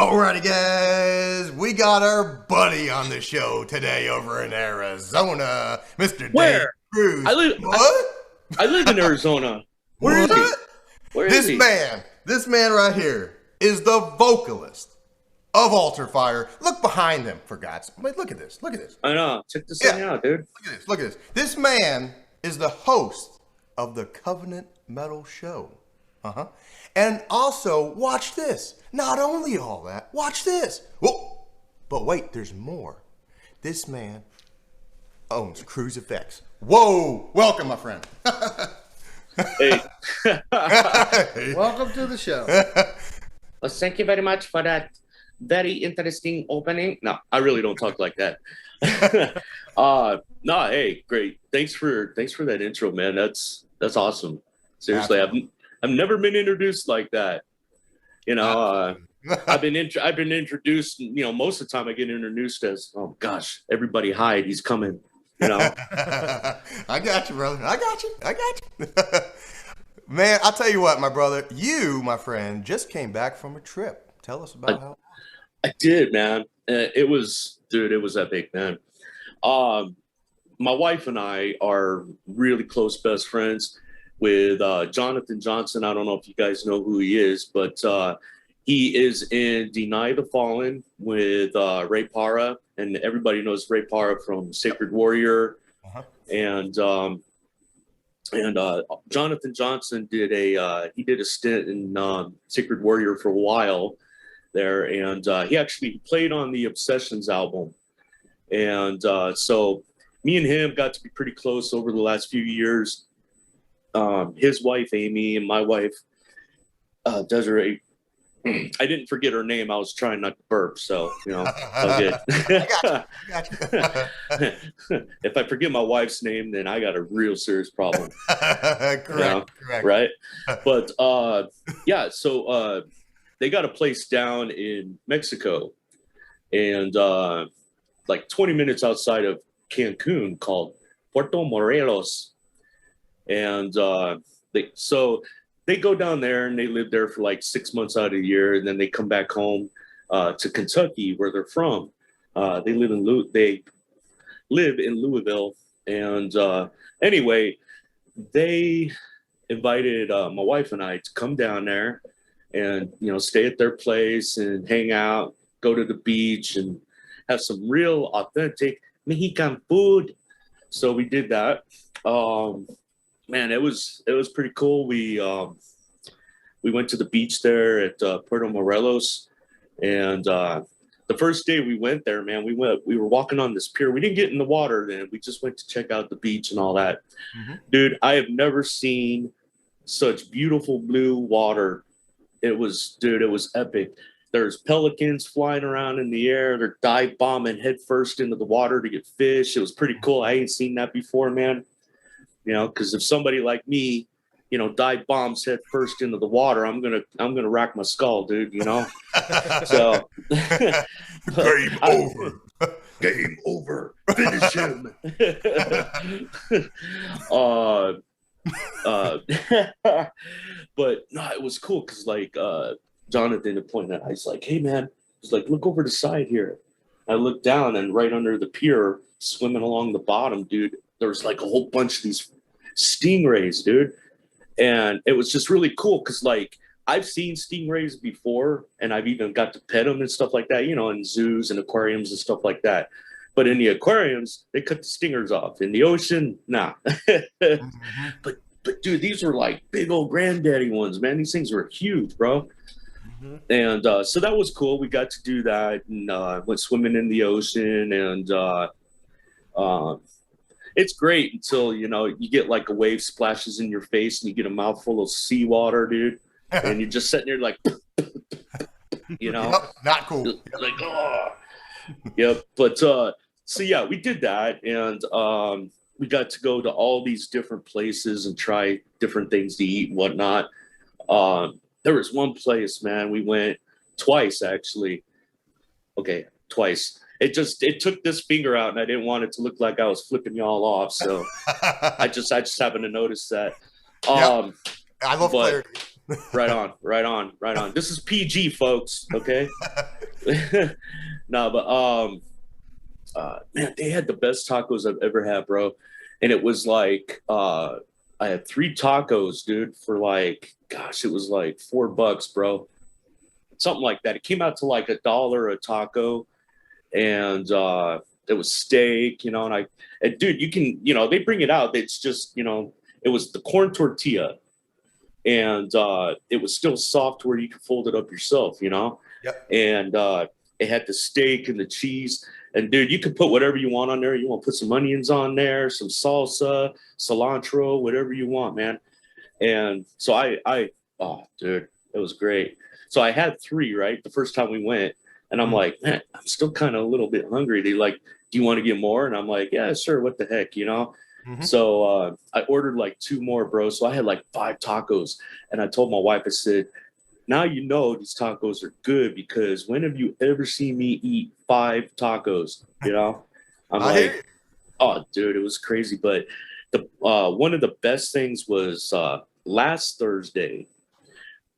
Alrighty, guys, we got our buddy on the show today over in Arizona, Mr. Dave Kruse. I live in Arizona. Where is he? Where is he? This man right here is the vocalist of Ultrafire. Look behind him, for God's sake. Wait, look at this. Look at this. I know. Check this thing out, dude. Look at this. This man is the host of the Covenant Metal Show. And also, watch this. Not only all that, watch this. Whoa. But wait, there's more. This man owns Kruse Effects. Whoa. Welcome, my friend. Hey. Welcome to the show. Well, thank you very much for that very interesting opening. No, I really don't talk like that. No, hey, great. Thanks for that intro, man. That's awesome. Seriously, I've never been introduced like that. You know, I've been introduced. You know, most of the time I get introduced as, oh gosh, everybody hide, he's coming. You know. I got you, brother. I got you. Man, I'll tell you what, my brother. You, my friend, just came back from a trip. Tell us about how. I did, man. It was epic, man. My wife and I are really close best friends with Jonathan Johnson. I don't know if you guys know who he is, but he is in Deny the Fallen with Ray Parra, and everybody knows Ray Parra from Sacred Warrior. And Jonathan Johnson did a stint in Sacred Warrior for a while there, and he actually played on the Obsessions album. And so me and him got to be pretty close over the last few years. His wife, Amy, and my wife, Desiree. I didn't forget her name. I was trying not to burp, so, you know, all good. I got you. If I forget my wife's name, then I got a real serious problem. Correct. Right? But, yeah, so they got a place down in Mexico, and like 20 minutes outside of Cancun called Puerto Morelos. And they go down there and they live there for like 6 months out of the year, and then they come back home to Kentucky, where they're from. They live in Louisville, and anyway, they invited my wife and I to come down there and, you know, stay at their place and hang out, go to the beach, and have some real authentic Mexican food. So we did that. Man, it was pretty cool. We went to the beach there at Puerto Morelos, and the first day we went there, man, we were walking on this pier. We didn't get in the water then. We just went to check out the beach and all that. Dude, I have never seen such beautiful blue water. It was epic. There's pelicans flying around in the air. They're dive bombing head first into the water to get fish. It was pretty cool. I ain't seen that before, man. You know, because if somebody like me, you know, dive bombs head first into the water, I'm gonna rack my skull, dude. You know, so Game over. Game over. Finish him. But no, it was cool because like Jonathan had pointed out, he's like, hey man, he's like, look over the side here. I looked down, and right under the pier, swimming along the bottom, dude, there was like a whole bunch of these stingrays, dude. And it was just really cool because, like, I've seen stingrays before, and I've even got to pet them and stuff like that, you know, in zoos and aquariums and stuff like that. But in the aquariums, they cut the stingers off. In the ocean, nah. But dude, these were like big old granddaddy ones, man. These things were huge, bro. And so that was cool. We got to do that, and went swimming in the ocean, and it's great until, you know, you get like a wave splashes in your face and you get a mouthful of seawater, dude, and you're just sitting there like, you know, Not cool. like, oh, yep. But so yeah, we did that, and we got to go to all these different places and try different things to eat and whatnot. There was one place, man, we went twice, actually. Okay, twice. It took this finger out, and I didn't want it to look like I was flipping y'all off. So I just happened to notice that. I love clarity. Right on. This is PG, folks. Okay. No, but man, they had the best tacos I've ever had, bro. And it was like I had 3 tacos, dude, for like, gosh, it was like $4, bro. Something like that. It came out to like $1 a taco, and it was steak, you know. And dude, you can, you know, they bring it out. It's just, you know, it was the corn tortilla, and it was still soft where you could fold it up yourself, you know. Yep. And it had the steak and the cheese. And dude, you could put whatever you want on there. You want to put some onions on there, some salsa, cilantro, whatever you want, man. And so oh, dude, it was great. So I had 3, right? The first time we went, and I'm like, man, I'm still kind of a little bit hungry. They like, do you want to get more? And I'm like, yeah, sure. What the heck, you know? So I ordered like 2 more, bro. So I had like 5 tacos, and I told my wife, I said, now you know these tacos are good, because when have you ever seen me eat 5 tacos? You know, I'm like, oh, dude, it was crazy. But the one of the best things was last Thursday,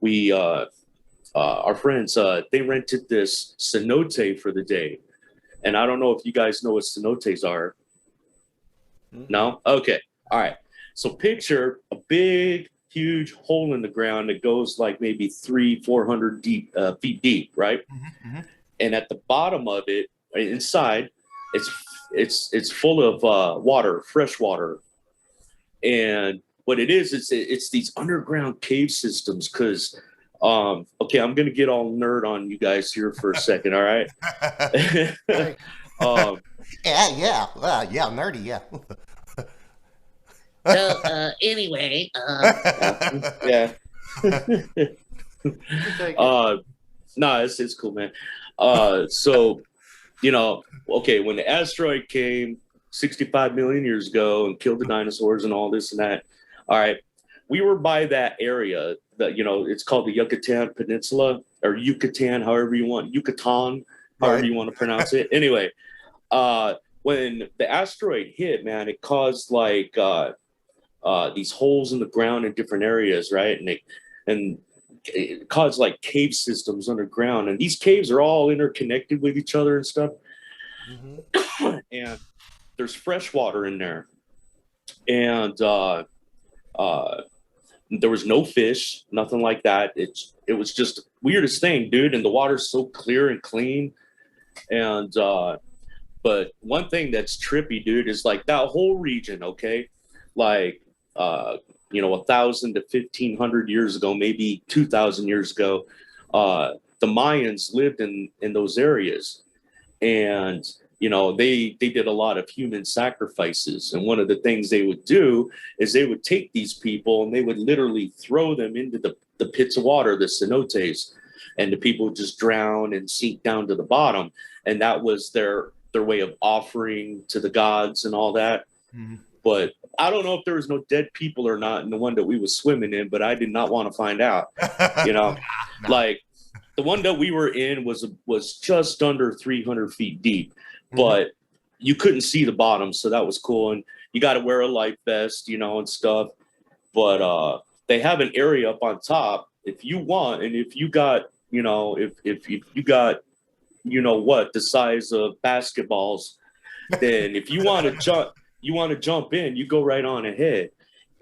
we our friends they rented this cenote for the day, and I don't know if you guys know what cenotes are. No? Okay. All right. So picture a big, huge hole in the ground that goes like maybe 300-400 feet deep, right? And at the bottom of it, inside, it's full of water, fresh water. And what it is, it's these underground cave systems. Because, okay, I'm gonna get all nerd on you guys here for a second. All right. Yeah, nerdy, yeah. So anyway, yeah. Nah, it's cool, man. So, you know, okay, when the asteroid came 65 million years ago and killed the dinosaurs and all this and that, all right, we were by that area that, you know, it's called the Yucatan Peninsula, or Yucatan, however you want, Yucatan, however you want to pronounce it. Anyway, when the asteroid hit, man, it caused like these holes in the ground in different areas, right? And it caused like cave systems underground, and these caves are all interconnected with each other and stuff. And there's fresh water in there, and there was no fish, nothing like that. It was just the weirdest thing, dude. And the water's so clear and clean. And but one thing that's trippy, dude, is like that whole region, okay? Like you know, 1,000 to 1,500 years ago, maybe 2,000 years ago, the Mayans lived in those areas, and you know, they did a lot of human sacrifices. And one of the things they would do is they would take these people and they would literally throw them into the pits of water, the cenotes, and the people would just drown and sink down to the bottom. And that was their way of offering to the gods and all that. But I don't know if there was no dead people or not in the one that we was swimming in, but I did not want to find out. You know, like the one that we were in was just under 300 feet deep, but you couldn't see the bottom, so that was cool. And you got to wear a life vest, you know, and stuff. But they have an area up on top if you want, and if you got, you know, if you got, you know what, the size of basketballs, then if you want to jump in, you go right on ahead.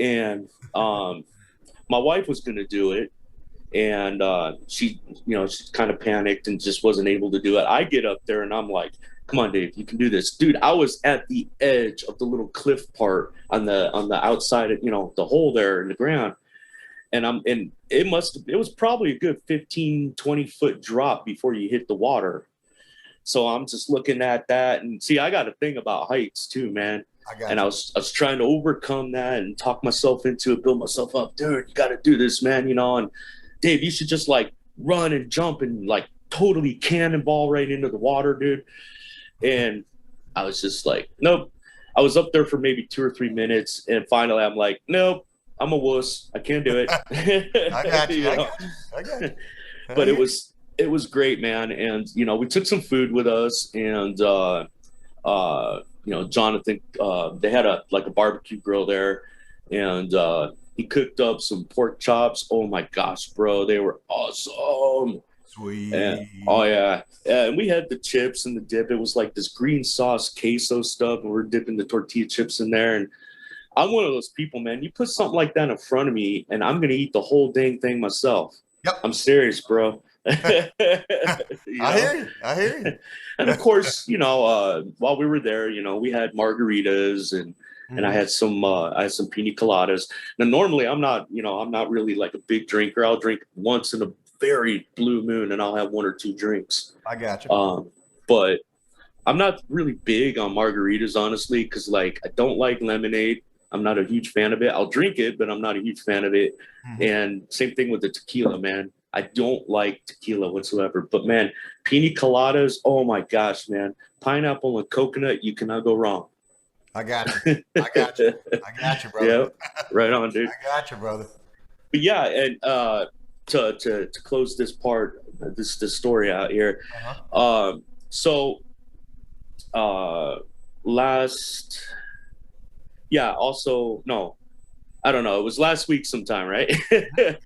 And my wife was going to do it, and she kind of panicked and just wasn't able to do it. I get up there and I'm like, come on, Dave, you can do this. Dude, I was at the edge of the little cliff part on the outside of, you know, the hole there in the ground. And it was probably a good 15-20 foot drop before you hit the water. So I'm just looking at that, and see, I got a thing about heights too, man. I was trying to overcome that and talk myself into it, build myself up. Dude, you got to do this, man. You know, and Dave, you should just like run and jump and like totally cannonball right into the water, dude. And I was just like, nope. I was up there for maybe 2 or 3 minutes, and finally I'm like, nope, I'm a wuss. I can't do it. I got you. I got you. But it was great, man. And you know, we took some food with us, and you know, Jonathan, they had a barbecue grill there, and he cooked up some pork chops. Oh my gosh, bro, they were awesome. Sweet. And oh yeah. And we had the chips and the dip. It was like this green sauce queso stuff, and we're dipping the tortilla chips in there. And I'm one of those people, man. You put something like that in front of me, and I'm gonna eat the whole dang thing myself. Yep. I'm serious, bro. I hear you. I hear you. And of course, while we were there, we had margaritas and I had some pina coladas. Now, normally I'm not really like a big drinker. I'll drink once in a very blue moon, and I'll have one or two drinks. I got you. But I'm not really big on margaritas, honestly, because like I don't like lemonade. I'm not a huge fan of it. I'll drink it, but I'm not a huge fan of it. Mm-hmm. And same thing with the tequila, man. I don't like tequila whatsoever. But man, pina coladas, oh my gosh, man. Pineapple and coconut, you cannot go wrong. I got you. I got you. I got you, brother. Yeah, right on, dude. I got you, brother. But yeah, and to close this part, this story out here. I don't know. It was last week sometime, right? Yeah.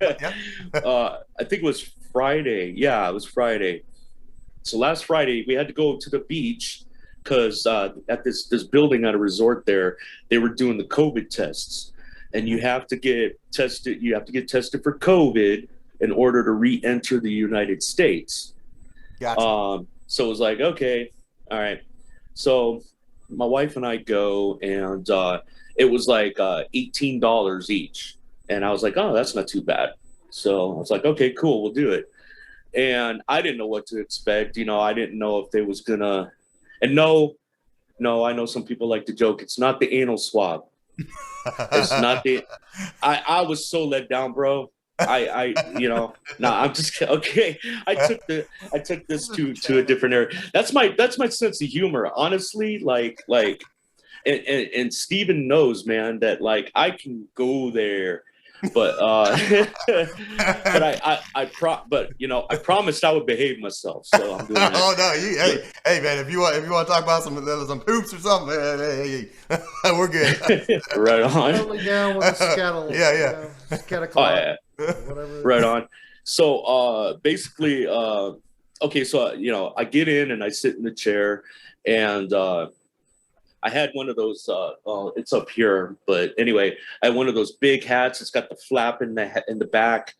I think it was Friday. Yeah, it was Friday. So last Friday, we had to go to the beach because at this building at a resort there, they were doing the COVID tests. And you have to get tested. You have to get tested for COVID in order to re-enter the United States. Gotcha. So it was like, okay, all right. So my wife and I go, and it was like $18 each. And I was like, oh, that's not too bad. So I was like, okay, cool, we'll do it. And I didn't know what to expect. I didn't know if they was gonna. And no, I know some people like to joke. It's not the anal swab. It's not the. I was so let down, bro. I'm just okay. I took this to a different area. That's my sense of humor, honestly. Like, and Steven knows, man, that like I can go there, but I promised I would behave myself, so I'm doing that. Oh no, hey man, if you want to talk about some poops or something, hey, we're good. Right on. Totally down with the scuttle. Yeah. Scuttle. Whatever. Right on. So basically, okay, so I get in and I sit in the chair, and I had one of those. It's up here, but anyway, I had one of those big hats. It's got the flap in the back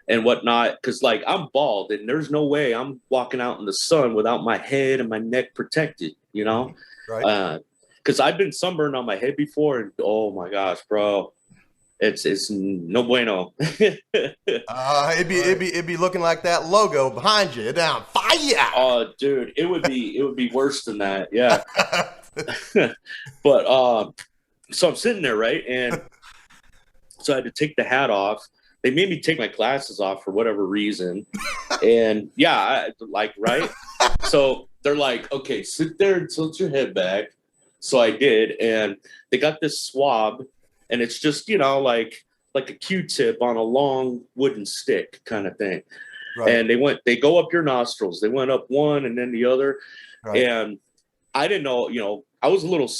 and whatnot. Because like I'm bald, and there's no way I'm walking out in the sun without my head and my neck protected. Right. Because I've been sunburned on my head before, and oh my gosh, bro. It's no bueno. It'd be looking like that logo behind you down fire. Oh, dude, it would be worse than that. Yeah. But so I'm sitting there, right, and so I had to take the hat off. They made me take my glasses off for whatever reason, and yeah, right. So they're like, okay, sit there and tilt your head back. So I did, and they got this swab. And it's just, like a Q-tip on a long wooden stick kind of thing. Right. And they go up your nostrils. They went up one and then the other. Right. And I didn't know, I was a little,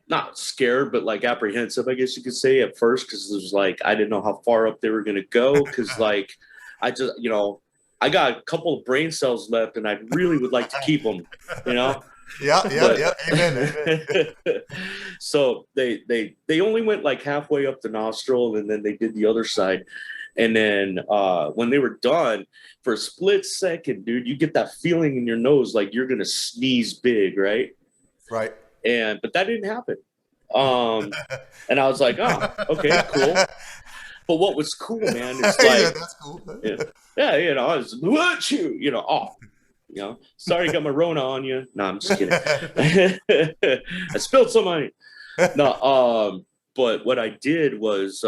not scared, but like apprehensive, I guess you could say at first. Cause it was like, I didn't know how far up they were going to go. Cause like, I just, I got a couple of brain cells left and I really would like to keep them, Yeah. Amen. So they only went like halfway up the nostril, and then they did the other side. And then when they were done, for a split second, dude, you get that feeling in your nose like you're gonna sneeze big, right? Right. But that didn't happen. And I was like, oh, okay, cool. But what was cool, man, is like, yeah, that's cool. Yeah, I was what sorry, I got my Rona on you. No, I'm just kidding. I spilled some on you. No, but what I did was,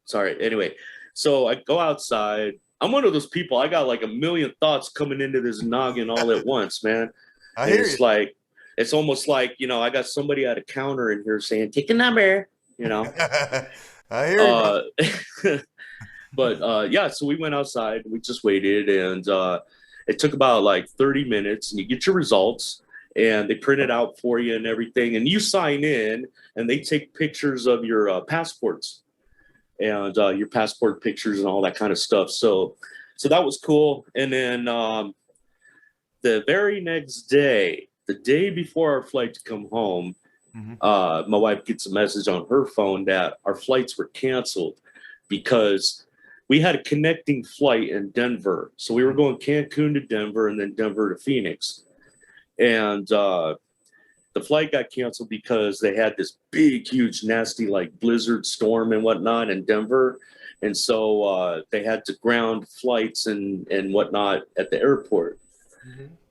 sorry. Anyway, so I go outside. I'm one of those people. I got like a million thoughts coming into this noggin all at once, man. I hear it's you. like, it's almost like, I got somebody at a counter in here saying, take a number, I hear you. But yeah, so we went outside. We just waited, and it took about like 30 minutes, and you get your results, and they print it out for you and everything, and you sign in, and they take pictures of your passports and your passport pictures and all that kind of stuff. So so that was cool. And then the very next day, the day before our flight to come home, my wife gets a message on her phone that our flights were canceled because we had a connecting flight in Denver. So we were going Cancun to Denver and then Denver to Phoenix. And the flight got canceled because they had this big, huge, nasty, like blizzard storm and whatnot in Denver. And so they had to ground flights and whatnot at the airport.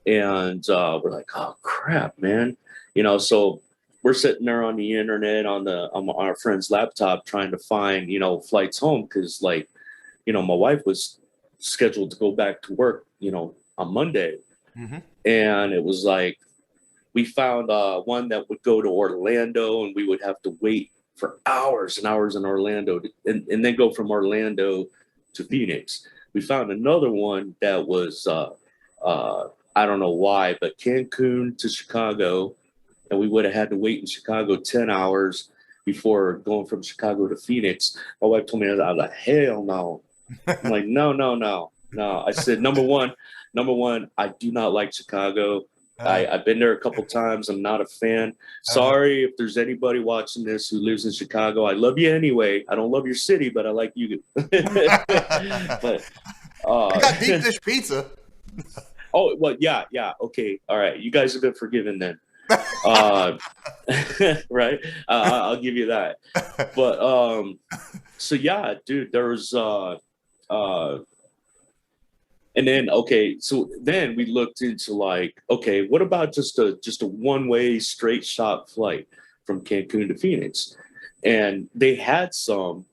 And we're like, oh, crap, man. You know, so we're sitting there on the internet on our friend's laptop trying to find, you know, flights home because, like, you know, my wife was scheduled to go back to work, you know, on Monday. And it was like, we found one that would go to Orlando and we would have to wait for hours and hours in Orlando and then go from Orlando to Phoenix. We found another one that was, I don't know why, but Cancun to Chicago. And we would have had to wait in Chicago 10 hours before going from Chicago to Phoenix. My wife told me, I was like, hell no. I'm like, no. I said, number one, I do not like Chicago. I've been there a couple times. I'm not a fan. Sorry if there's anybody watching this who lives in Chicago. I love you anyway. I don't love your city, but I like you. But I got deep dish pizza. Oh, well, yeah. Okay. All right. You guys have been forgiven then. Right. I'll give you that. But so yeah, dude, there was and then, okay, so then we looked into like, okay, what about just a one-way straight shot flight from Cancun to Phoenix? And they had some,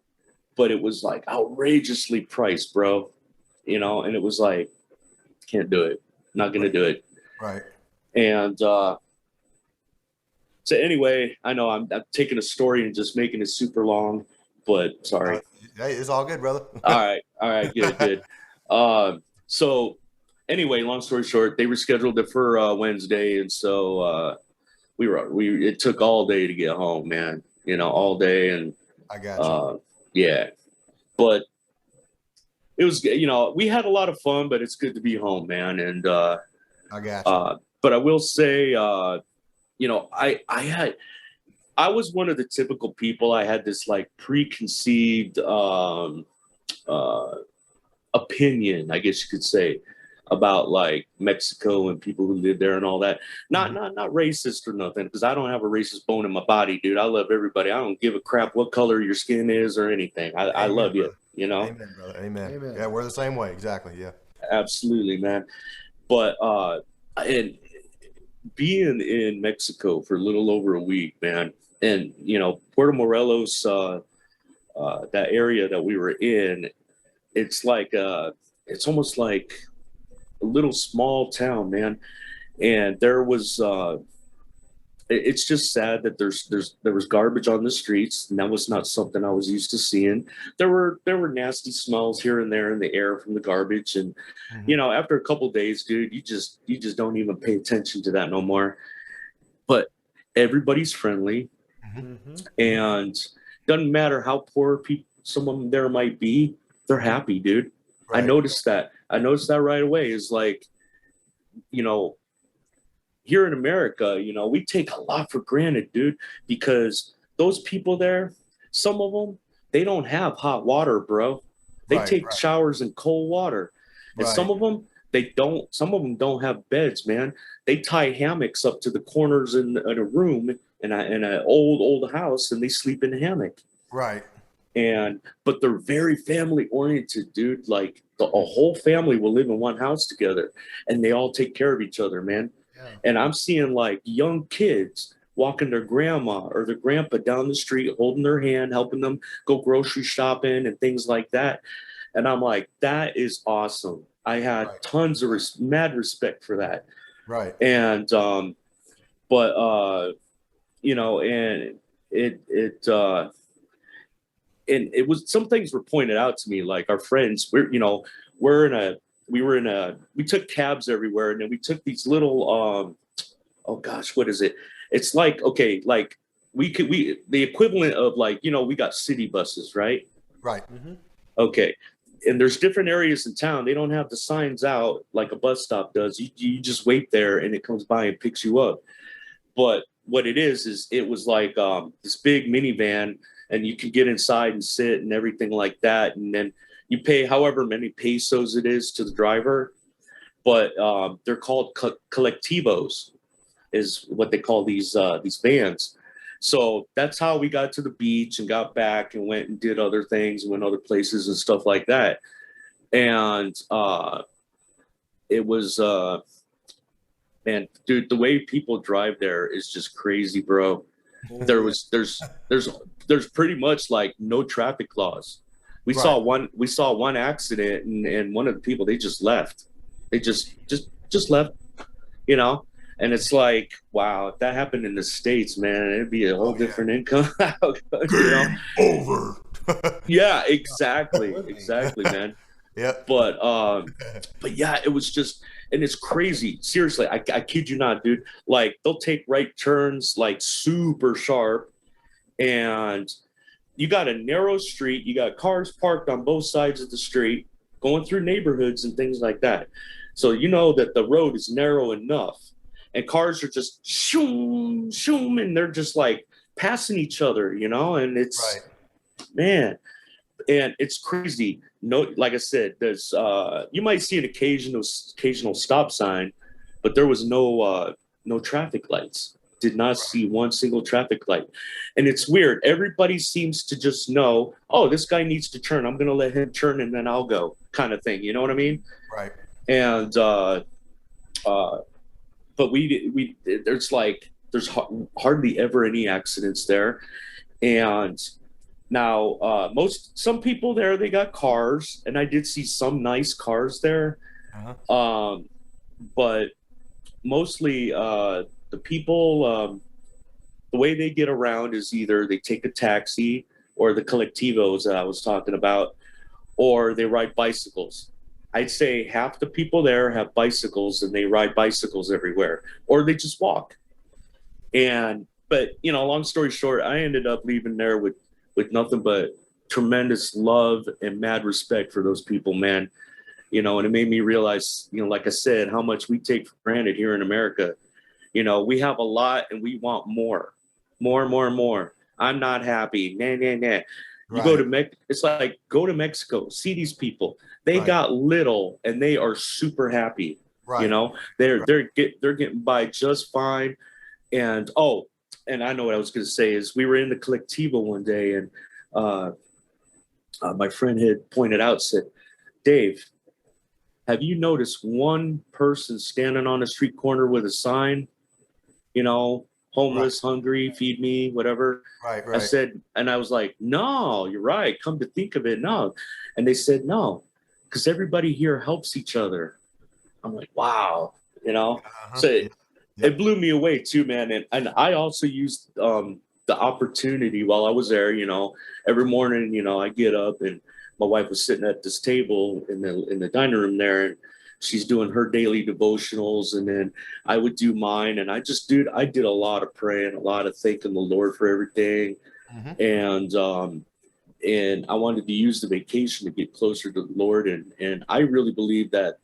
but it was like outrageously priced, bro. You know, and it was like, can't do it. Not going to do it. Right. And so anyway, I know I'm taking a story and just making it super long, but sorry. Hey, it's all good, brother. All right, good. So anyway, long story short, they rescheduled it for Wednesday, and so it took all day to get home, man. You know, all day, and I got you. Yeah, but it was, you know, we had a lot of fun, but it's good to be home, man. And I got you. But I will say, you know, I was one of the typical people. I had this like preconceived opinion, I guess you could say, about like Mexico and people who live there and all that. Not racist or nothing, because I don't have a racist bone in my body, dude. I love everybody. I don't give a crap what color your skin is or anything. I love you, you know. Amen, brother. Amen. Yeah, we're the same way. Exactly. Yeah. Absolutely, man. But and being in Mexico for a little over a week, man, and you know, Puerto Morelos, that area that we were in, it's like it's almost like a little small town, man. And there was it's just sad that there was garbage on the streets, and that was not something I was used to seeing. There were nasty smells here and there in the air from the garbage, and you know, after a couple of days, dude, you just don't even pay attention to that no more. But everybody's friendly, and doesn't matter how poor people some of them there might be, they're happy, dude. Right. I noticed that right away. Is like, you know, here in America, you know, we take a lot for granted, dude, because those people there, some of them, they don't have hot water, bro. They take showers in cold water. And some of them, some of them don't have beds, man. They tie hammocks up to the corners in a room in an old house, and they sleep in a hammock. Right. But they're very family oriented, dude. Like a whole family will live in one house together, and they all take care of each other, man. Yeah. And I'm seeing like young kids walking their grandma or their grandpa down the street, holding their hand, helping them go grocery shopping and things like that. And I'm like, that is awesome. I had tons of mad respect for that. Right. And you know, and it was, some things were pointed out to me, like our friends, we took cabs everywhere, and then we took these little, oh gosh, what is it? It's like, okay, like the equivalent of like, you know, we got city buses, right? Right. Okay. and there's different areas in town. They don't have the signs out like a bus stop does. You just wait there and it comes by and picks you up. But what it is it was like this big minivan, and you can get inside and sit and everything like that. And then you pay however many pesos it is to the driver. But they're called colectivos, is what they call these vans. So that's how we got to the beach and got back and went and did other things and went other places and stuff like that. And it was, man, dude, the way people drive there is just crazy, bro. There's pretty much like no traffic laws. We saw one accident, and one of the people, they just left. They just left, you know. And it's like, wow, if that happened in the States, man, it'd be a whole different income. Game over. Yeah, exactly, man. Yeah. But yeah, it was just, and it's crazy. Seriously, I kid you not, dude. Like, they'll take right turns, like super sharp, and you got a narrow street. You got cars parked on both sides of the street, going through neighborhoods and things like that. So you know that the road is narrow enough. And cars are just shoom, shoom, and they're just like passing each other, you know? And it's, man, and it's crazy. No, like I said, there's, you might see an occasional stop sign, but there was no traffic lights. Did not see one single traffic light. And it's weird. Everybody seems to just know, oh, this guy needs to turn. I'm going to let him turn and then I'll go, kind of thing. You know what I mean? Right. And, but there's hardly ever any accidents there. And now some people there, they got cars, and I did see some nice cars there. But mostly the people, the way they get around is either they take a taxi or the collectivos that I was talking about, or they ride bicycles. I'd say half the people there have bicycles and they ride bicycles everywhere, or they just walk. But you know, long story short, I ended up leaving there with nothing but tremendous love and mad respect for those people, man. You know, and it made me realize, you know, like I said, how much we take for granted here in America. You know, we have a lot and we want more. I'm not happy. Nah. You go to it's like, go to Mexico, see these people. They got little and they are super happy. You know, they're getting by just fine. And and I know what I was going to say is we were in the Colectivo one day, and my friend had pointed out, said, Dave, have you noticed one person standing on a street corner with a sign, you know, homeless, hungry, feed me, whatever? I said, and I was like, no, you're right. Come to think of it, no. And they said, no, because everybody here helps each other. I'm like, wow, you know? So it blew me away too, man. And I also used the opportunity while I was there, you know, every morning, you know, I get up and my wife was sitting at this table in the dining room there, and she's doing her daily devotionals, and then I would do mine. And I did a lot of praying, a lot of thanking the Lord for everything. And I wanted to use the vacation to get closer to the Lord. And I really believe that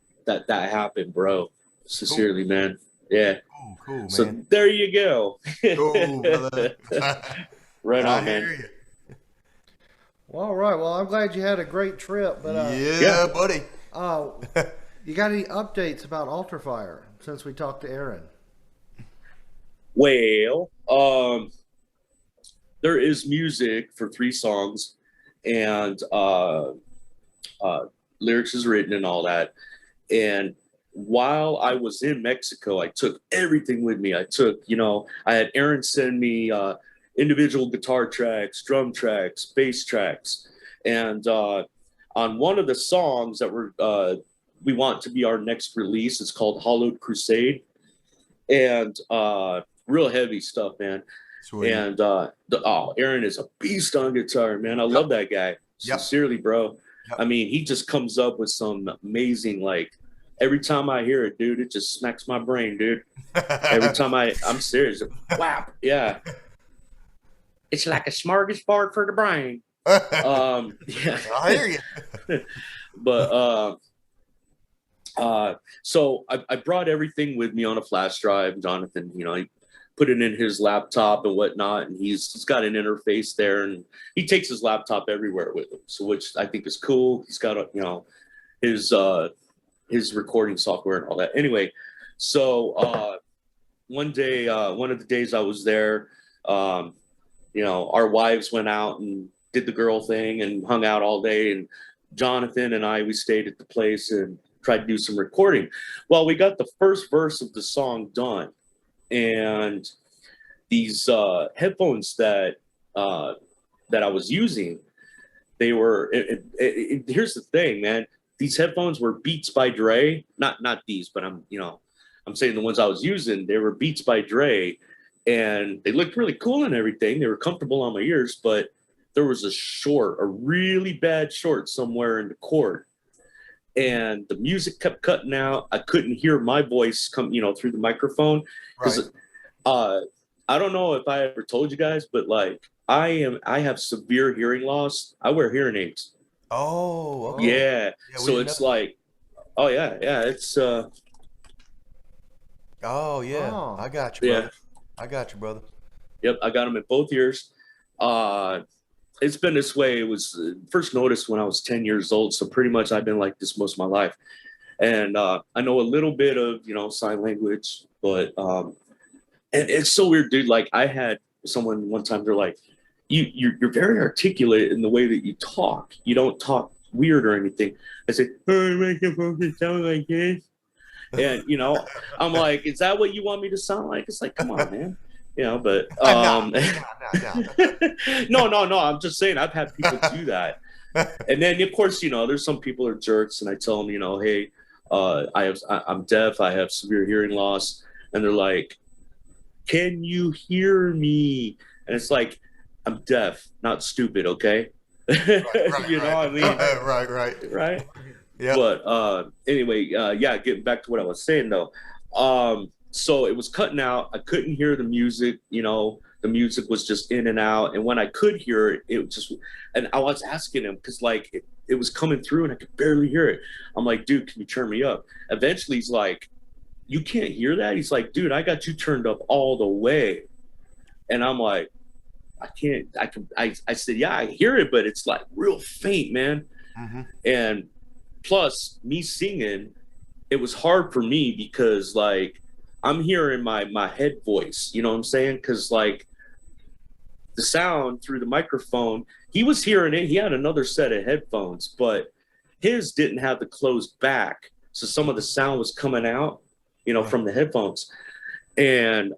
happened, bro. Sincerely, man. Yeah. Cool, man. So there you go. Cool, brother. Right on, man. Well, all right. Well, I'm glad you had a great trip. But yeah, buddy. You got any updates about Ultrafire since we talked to Aaron? Well, there is music for 3 songs, and lyrics is written and all that. And while I was in Mexico, I took everything with me. I had Aaron send me individual guitar tracks, drum tracks, bass tracks. And on one of the songs that we want to be our next release, it's called Hallowed Crusade. And real heavy stuff, man. Sweet. And Aaron is a beast on guitar, man. I love that guy. Sincerely, bro. I mean, he just comes up with some amazing, like, every time I hear it, dude, it just smacks my brain, dude. Every time I'm serious. Whap. Yeah. It's like a smorgasbord for the brain. Yeah. I hear you. But so I brought everything with me on a flash drive. Jonathan, he put it in his laptop and whatnot, and he's got an interface there, and he takes his laptop everywhere with him. So, which I think is cool. He's got his recording software and all that. Anyway, so one day, one of the days I was there, our wives went out and did the girl thing and hung out all day, and Jonathan and we stayed at the place and tried to do some recording. Well, we got the first verse of the song done, and these headphones that I was using, they were. Here's the thing, man. These headphones were Beats by Dre. Not these, but I'm saying the ones I was using. They were Beats by Dre, and they looked really cool and everything. They were comfortable on my ears, but there was a really bad short somewhere in the cord. And the music kept cutting out. I couldn't hear my voice come, through the microphone. Because I don't know if I ever told you guys, but like I have severe hearing loss. I wear hearing aids. Oh, okay. Yeah. So it's like, oh yeah, it's oh yeah. Oh. I got you, brother. I got you, brother. Yep, I got them in both ears. It's been this way. It was first noticed when I was 10 years old. So pretty much I've been like this most of my life. And I know a little bit of, sign language, but and it's so weird, dude. Like I had someone one time, they're like, you're very articulate in the way that you talk. You don't talk weird or anything. I said, oh, make it sound like this. And, I'm like, is that what you want me to sound like? It's like, come on, man. But no. I'm just saying I've had people do that. And then of course, there's some people are jerks, and I tell them, hey, I'm deaf, I have severe hearing loss, and they're like, can you hear me? And it's like, I'm deaf, not stupid, okay? Right, what I mean? Right. Yeah. But anyway, getting back to what I was saying though. So it was cutting out. I couldn't hear the music, the music was just in and out. And when I could hear it, it just, and I was asking him, because like it was coming through and I could barely hear it. I'm like, dude, can you turn me up? Eventually he's like, you can't hear that? He's like, dude, I got you turned up all the way. And I'm like, I said, yeah, I hear it, but it's like real faint, man. Mm-hmm. And plus me singing, it was hard for me because like I'm hearing my head voice, you know what I'm saying? Because like the sound through the microphone, he was hearing it. He had another set of headphones, but his didn't have the closed back. So some of the sound was coming out, from the headphones. And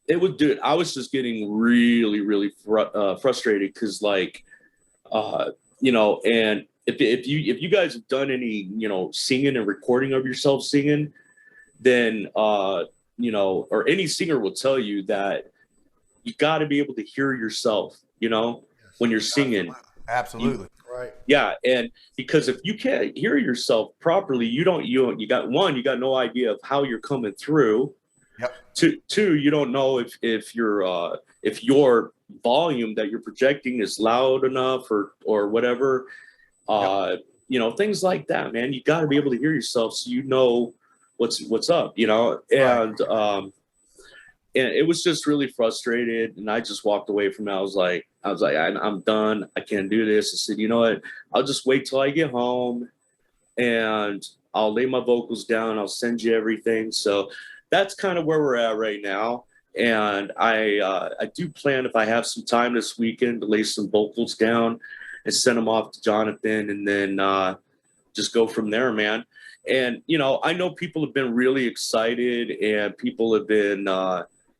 it would do it. I was just getting really, really frustrated because like, and if you guys have done any, singing and recording of yourself singing, then, or any singer will tell you that you got to be able to hear yourself, when you're singing. Absolutely. Right. Yeah. And because if you can't hear yourself properly, you got no idea of how you're coming through. Yep. Two, you don't know if your volume that you're projecting is loud enough or whatever. Yep. Things like that, man. You got to be able to hear yourself so you know what's up, and and it was just really frustrated, and I just walked away from it. I was like, I'm done. I can't do this. I said, you know what? I'll just wait till I get home, and I'll lay my vocals down. I'll send you everything. So that's kind of where we're at right now. And I do plan, if I have some time this weekend, to lay some vocals down and send them off to Jonathan, and then just go from there, man. And, I know people have been really excited, and people have been,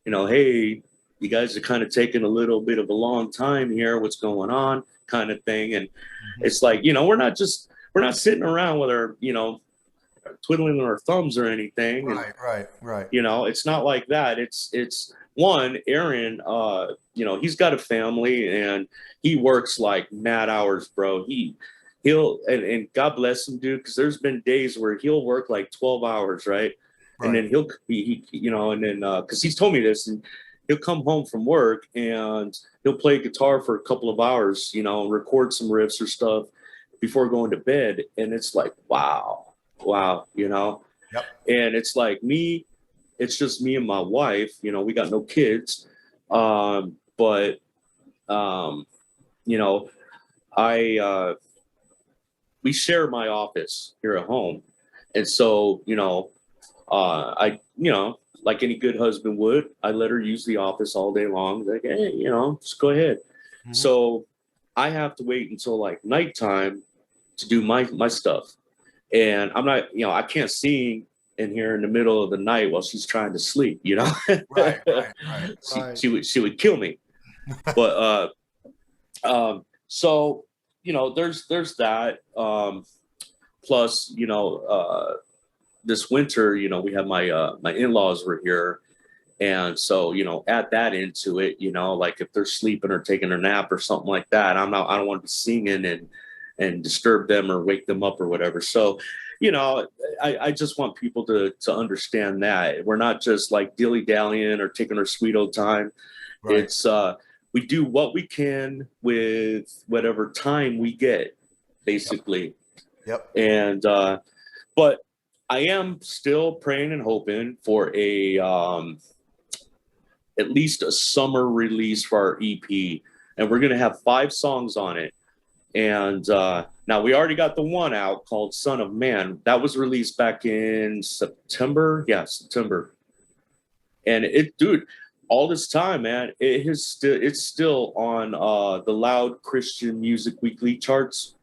hey, you guys are kind of taking a little bit of a long time here. What's going on? Kind of thing. And it's like, we're not sitting around with our, twiddling our thumbs or anything. Right. It's not like that. It's one, Aaron, he's got a family and he works like mad hours, bro. He'll and God bless him, dude, because there's been days where he'll work like 12 hours, right? And then he'll because he's told me this, and he'll come home from work and he'll play guitar for a couple of hours, record some riffs or stuff. before going to bed. And it's like, wow, you know? Yep. And it's like it's just me and my wife, you know, we got no kids. But, you know, we share my office here at home. And so, you know, you know, like any good husband would, I let her use the office all day long. Like, hey, you know, just go ahead. Mm-hmm. So I have to wait until like nighttime to do my stuff. And I'm not, you know, I can't sing in here in the middle of the night while she's trying to sleep, you know? Right. She would kill me. But, so, you know, there's that, plus, you know, this winter, you know, we have my in-laws were here. And so, you know, add that into it, you know, like if they're sleeping or taking a nap or something like that, I don't want to be singing and disturb them or wake them up or whatever. So, you know, I just want people to understand that we're not just like dilly-dallying or taking our sweet old time. Right. It's, we do what we can with whatever time we get, basically. Yep. And, but I am still praying and hoping for at least a summer release for our EP. And we're going to have 5 songs on it. And now we already got the one out called Son of Man. That was released back in September. Yeah, September. And dude, all this time, man, it's still on the Loud Christian Music Weekly charts.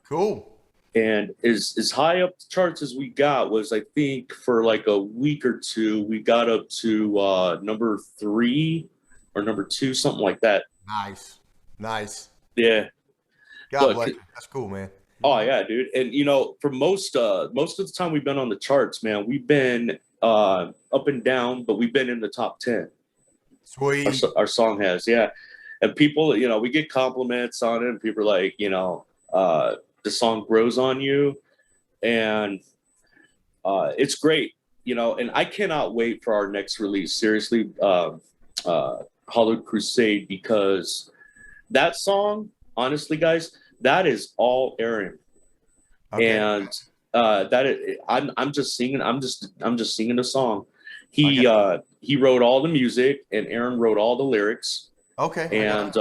Cool. And as high up the charts as we got was, I think, for like a week or two, we got up to number 3 or number 2, something like that. Nice. Yeah. God bless you. That's cool, man. Oh yeah, dude. And you know, for most of the time we've been on the charts, man, we've been up and down, but we've been in the top 10. Sweet. Our song has, yeah. And people, you know, we get compliments on it, and people are like, you know, the song grows on you, and it's great, you know. And I cannot wait for our next release. Seriously, Hallowed Crusade, because that song, honestly, guys, that is all Aaron. Okay. And I'm just singing. I'm just singing the song. He wrote all the music, and Aaron wrote all the lyrics. Okay. And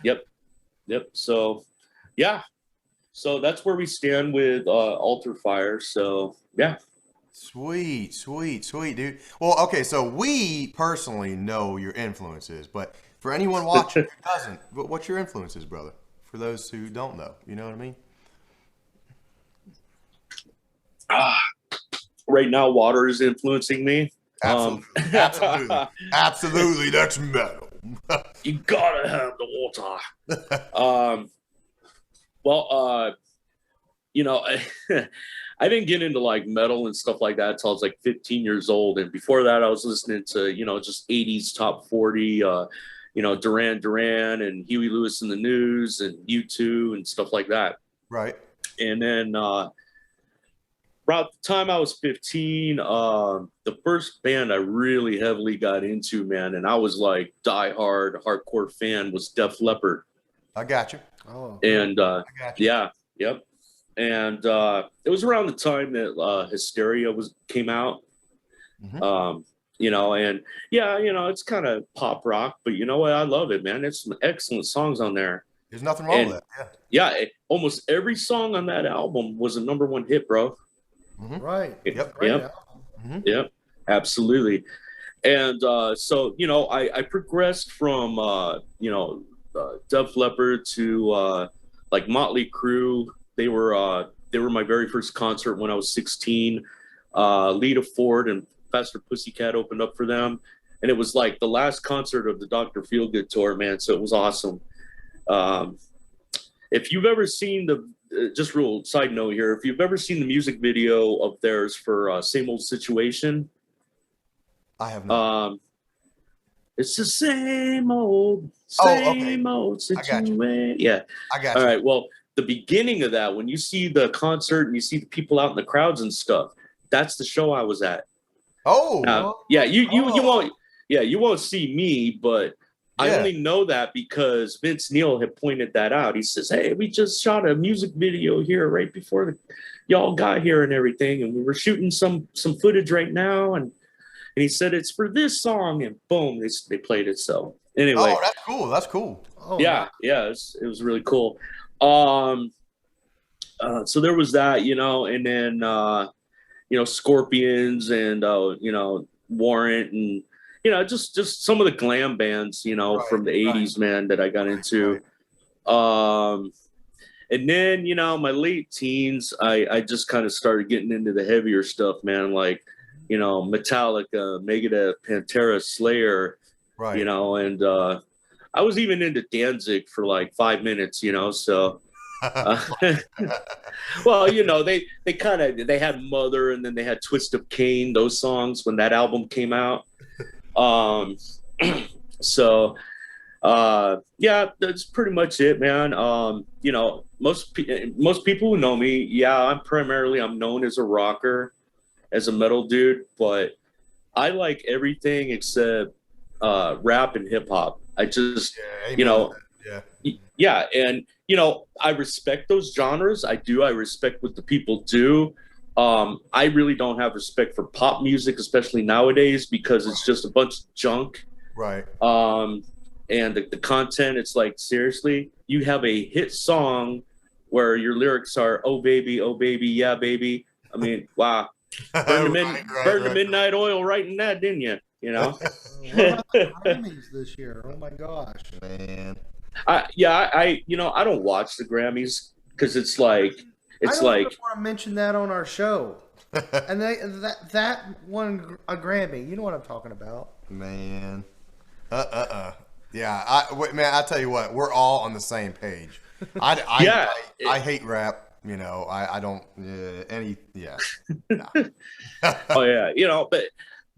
yep. So yeah. So that's where we stand with Ultrafire. So yeah. Sweet, dude. Well, okay, so we personally know your influences, but for anyone watching who doesn't, what's your influences, brother? For those who don't know, you know what I mean? Right now, water is influencing me. Absolutely, that's metal. You gotta have the water. Well, you know, I didn't get into like metal and stuff like that until I was like 15 years old. And before that, I was listening to, you know, just 80s top 40, you know, Duran Duran and Huey Lewis and the News and U2 and stuff like that. Right. And then about the time I was 15, the first band I really heavily got into, man, and I was like diehard hardcore fan, was Def Leppard. I got you. Oh. And yeah, yep. And it was around the time that Hysteria came out. Mm-hmm. You know, and yeah, you know, it's kind of pop rock, but you know what? I love it, man. There's some excellent songs on there. There's nothing wrong with that. Yeah. Yeah, almost every song on that album was a #1 hit, bro. Mm-hmm. Right. Yep. Mm-hmm. Yep. Absolutely. And so, you know, I progressed from you know, Def Leppard to like Motley Crue. They were my very first concert when I was 16. Lita Ford and Faster Pussycat opened up for them, and it was like the last concert of the Dr. Feelgood tour, man. So it was awesome. If you've ever seen just real side note here, if you've ever seen the music video of theirs for Same Old Situation, I have not. It's the same old situation. Yeah, I got you. All right, well, the beginning of that, when you see the concert and you see the people out in the crowds and stuff, that's the show I was at. Yeah, you won't see me, but I only know that because Vince Neil had pointed that out. He says, hey, we just shot a music video here right before y'all got here and everything. And we were shooting some footage right now. And he said, it's for this song. And boom, they played it. So anyway. Oh, that's cool. That's cool. Oh, Yeah. It was really cool. So there was that, and then, Scorpions and, Warrant and, just some of the glam bands, from the 80s, man, that I got into. And then, my late teens, I just kind of started getting into the heavier stuff, man, like, Metallica, Megadeth, Pantera, Slayer, and I was even into Danzig for like 5 minutes, so. Well, they had Mother, and then they had Twist of Cain, those songs when that album came out. So that's pretty much it, man. Most people who know me, I'm known as a rocker, as a metal dude, but I like everything except rap and hip hop. I just and I respect those genres. I respect what the people do. I really don't have respect for pop music, especially nowadays, because it's just a bunch of junk. Right. And the content, it's like, seriously, you have a hit song where your lyrics are, oh baby, yeah, baby. I mean, wow. Burn the midnight oil right in that, didn't you? What about the Grammys this year? Oh my gosh, man. I don't watch the Grammys because it's like I don't want to mention that on our show. And that won a Grammy. You know what I'm talking about, man. Yeah, I tell you what, we're all on the same page. I hate rap. I don't nah. Oh yeah, but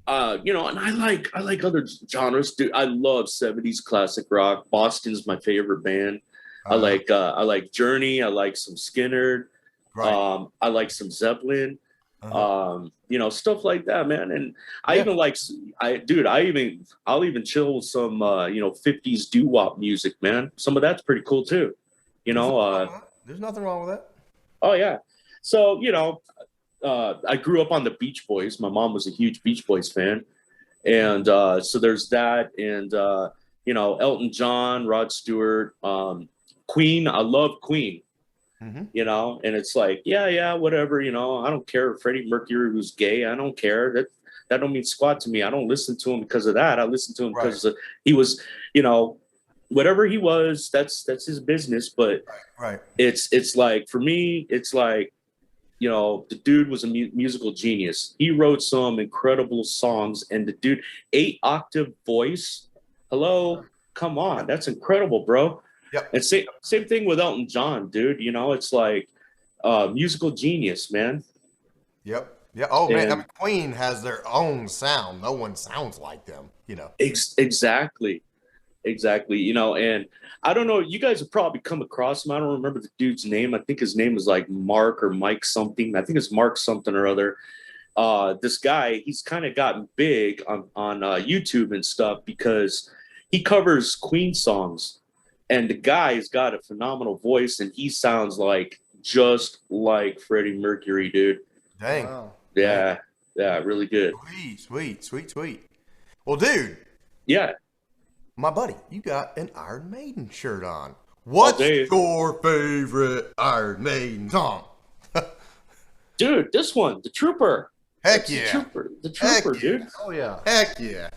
and I like other genres, dude. I love 70s classic rock. Boston's my favorite band. I like Journey. I like some Skinner. Right. I like some Zeppelin. Stuff like that, man. And I even like, I'll even chill with some 50s doo-wop music, man. Some of that's pretty cool too. There's nothing wrong with that. Oh yeah. So, I grew up on the Beach Boys. My mom was a huge Beach Boys fan. And so there's that. And, Elton John, Rod Stewart, Queen. I love Queen. Mm-hmm. And it's like, whatever, I don't care if Freddie Mercury was gay. I don't care. That don't mean squat to me. I don't listen to him because of that. I listen to him because he was, whatever he was, that's his business. But it's like, for me, it's like, the dude was a musical genius. He wrote some incredible songs, and the dude, 8-octave voice. Hello, come on, that's incredible, bro. Yep. And same thing with Elton John, dude. It's like musical genius, man. Yep. Yeah. Oh man, I mean, Queen has their own sound. No one sounds like them. Exactly. And I don't know. You guys have probably come across him. I don't remember the dude's name. I think his name is like Mark or Mike something. I think it's Mark something or other. This guy, he's kind of gotten big on YouTube and stuff because he covers Queen songs. And the guy's got a phenomenal voice, and he sounds just like Freddie Mercury, dude. Dang. Wow. Yeah, really good. Sweet. Well, dude. Yeah. My buddy, you got an Iron Maiden shirt on. What's your favorite Iron Maiden song? Dude, this one, The Trooper. Heck yeah. The Trooper, dude. Oh yeah. Heck yeah.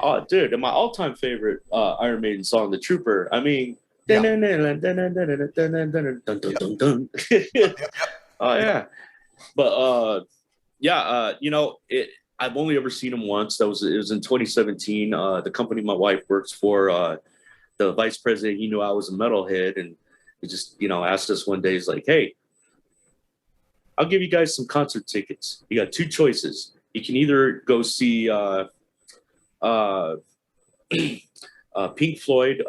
Oh, dude, and my all-time favorite Iron Maiden song, The Trooper. I mean, oh yeah. But I've only ever seen him once. It was in 2017. The company my wife works for, the vice president, he knew I was a metalhead, and he just asked us one day. He's like, "Hey, I'll give you guys some concert tickets. You got two choices. You can either go see Pink Floyd,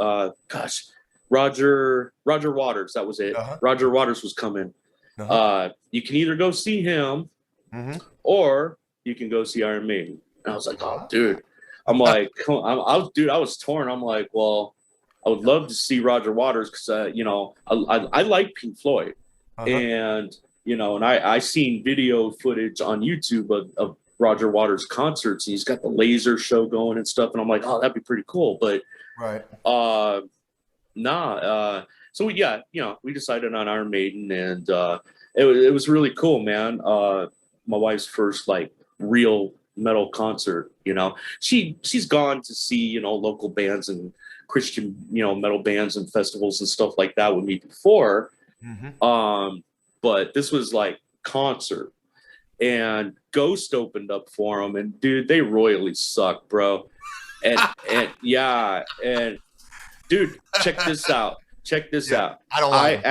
Roger Waters, that was it. Roger Waters was coming. You can either go see him or you can go see Iron Maiden." And I was like, "Oh, dude, I'm like, I was torn. I'm like, well, I would love to see Roger Waters because, you know, I like Pink Floyd. And, you know, and I seen video footage on YouTube of Roger Waters concerts, and he's got the laser show going and stuff. And I'm like, oh, that'd be pretty cool. But, so yeah, you know, we decided on Iron Maiden, and it was really cool, man. My wife's first like real metal concert, you know. She's gone to see, you know, local bands and Christian, you know, metal bands and festivals and stuff like that with me before. But this was like concert, and Ghost opened up for them, and dude, they royally suck, bro. And yeah, and dude, check this out. I don't like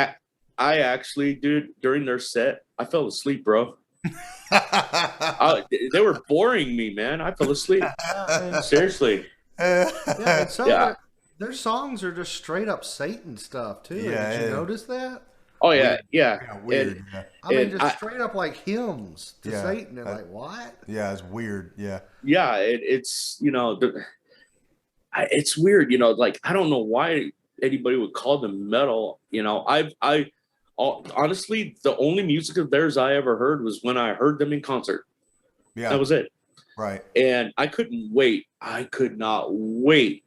I actually, dude, during their set, I fell asleep, bro. They were boring me, man. I fell asleep. Seriously. Their songs are just straight up Satan stuff too. Did you notice that? Oh yeah, yeah. Weird. I mean, just straight up like hymns to Satan. And like, what? Yeah, it's weird. Yeah. Yeah, it's, you know, it's weird. You know, like I don't know why anybody would call them metal. You know, I honestly, the only music of theirs I ever heard was when I heard them in concert. Yeah, that was it. Right. And I couldn't wait. I could not wait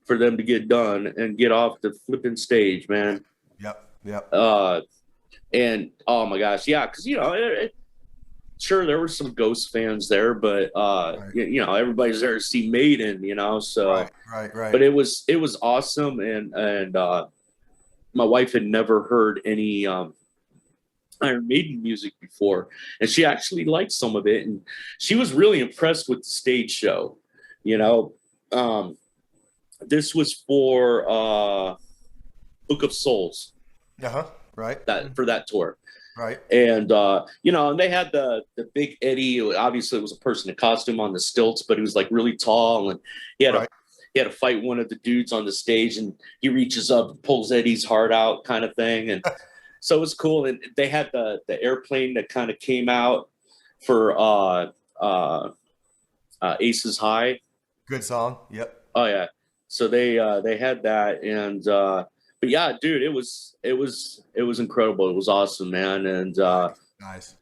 for them to get done and get off the flipping stage, man. Yep. And oh my gosh, yeah, because you know, sure there were some Ghost fans there, but you know, everybody's there to see Maiden, you know. So right. But it was awesome, and my wife had never heard any Iron Maiden music before, and she actually liked some of it, and she was really impressed with the stage show. You know, this was for Book of Souls. Right. That for that tour. Right. And you know, and they had the big Eddie. Obviously, it was a person in costume on the stilts, but he was like really tall, and he had to fight one of the dudes on the stage, and he reaches up and pulls Eddie's heart out, kind of thing. And so it was cool. And they had the airplane that kind of came out for Aces High. Good song. Yep. Oh yeah. So they had that, and but yeah, dude, it was incredible. It was awesome, man. And nice.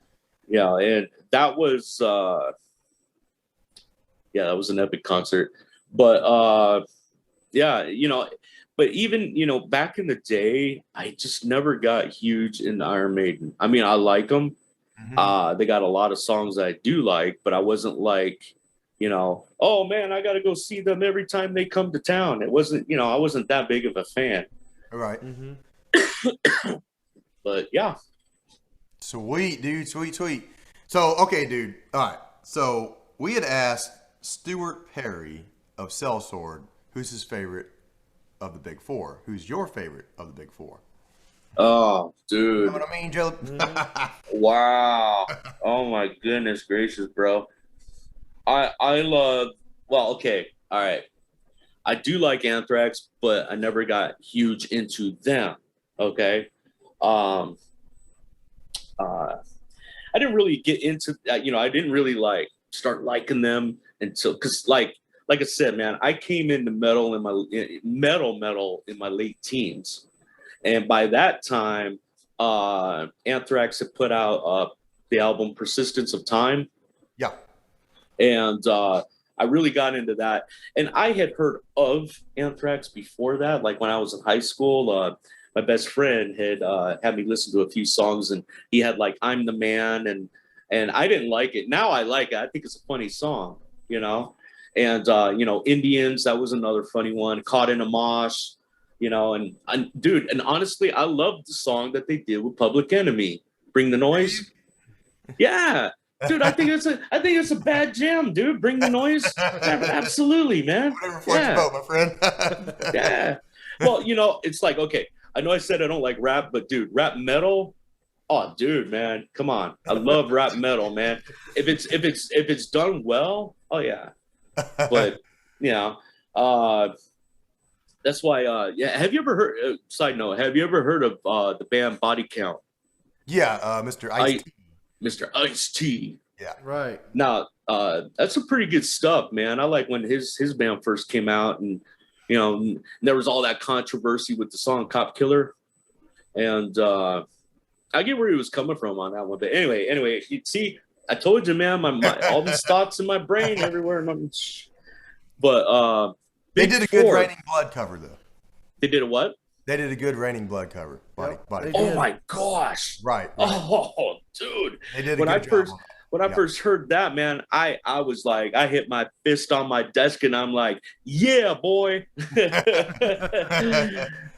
Yeah, and that was that was an epic concert. But yeah, you know, but even, you know, back in the day, I just never got huge into Iron Maiden. I mean, I like them. They got a lot of songs that I do like, but I wasn't like, you know, oh man, I got to go see them every time they come to town. It wasn't, you know, I wasn't that big of a fan. Right. But yeah. Sweet, dude. Sweet. So, okay, dude. All right. So we had asked Stuart Perry of Sellsword, who's his favorite of the big four? Who's your favorite of the big four? Oh, dude. You know what I mean, Joe? Wow. Oh my goodness gracious, bro. I love, well, okay. All right. I do like Anthrax, but I never got huge into them. Okay. I didn't really get into that. You know, I didn't really like start liking them until, cause like I said, man, I came into metal in my late teens. And by that time, Anthrax had put out the album Persistence of Time. Yeah. And I really got into that. And I had heard of Anthrax before that. Like when I was in high school, my best friend had me listen to a few songs, and he had like I'm the Man, and I didn't like it. Now I like it. I think it's a funny song, you know. And you know, Indians, that was another funny one. Caught in a Mosh, you know, and dude, and honestly, I love the song that they did with Public Enemy, Bring the Noise. Yeah. Dude, I think it's a bad jam, dude. Bring the Noise. Absolutely, man. Whatever floats your boat, my friend. Yeah. Well, you know, it's like, okay, I know I said I don't like rap, but dude, rap metal. Oh, dude, man, come on. I love rap metal, man. If it's done well, oh yeah. But you know, that's why. Yeah. Have you ever heard? Side note: have you ever heard of the band Body Count? Yeah, Mr. Ice-T. Mr. Ice-T. Yeah. Right. Now, that's some pretty good stuff, man. I like when his band first came out, and there was all that controversy with the song "Cop Killer," and I get where he was coming from on that one. But anyway, you see, I told you, man, my all these thoughts in my brain everywhere. But they did a good Raining Blood cover, though. They did a what? They did a good Raining Blood cover. Body. Oh my gosh! Right. Oh, dude. They did a good job. When I first heard that, man, I was like, I hit my fist on my desk and I'm like, yeah, boy.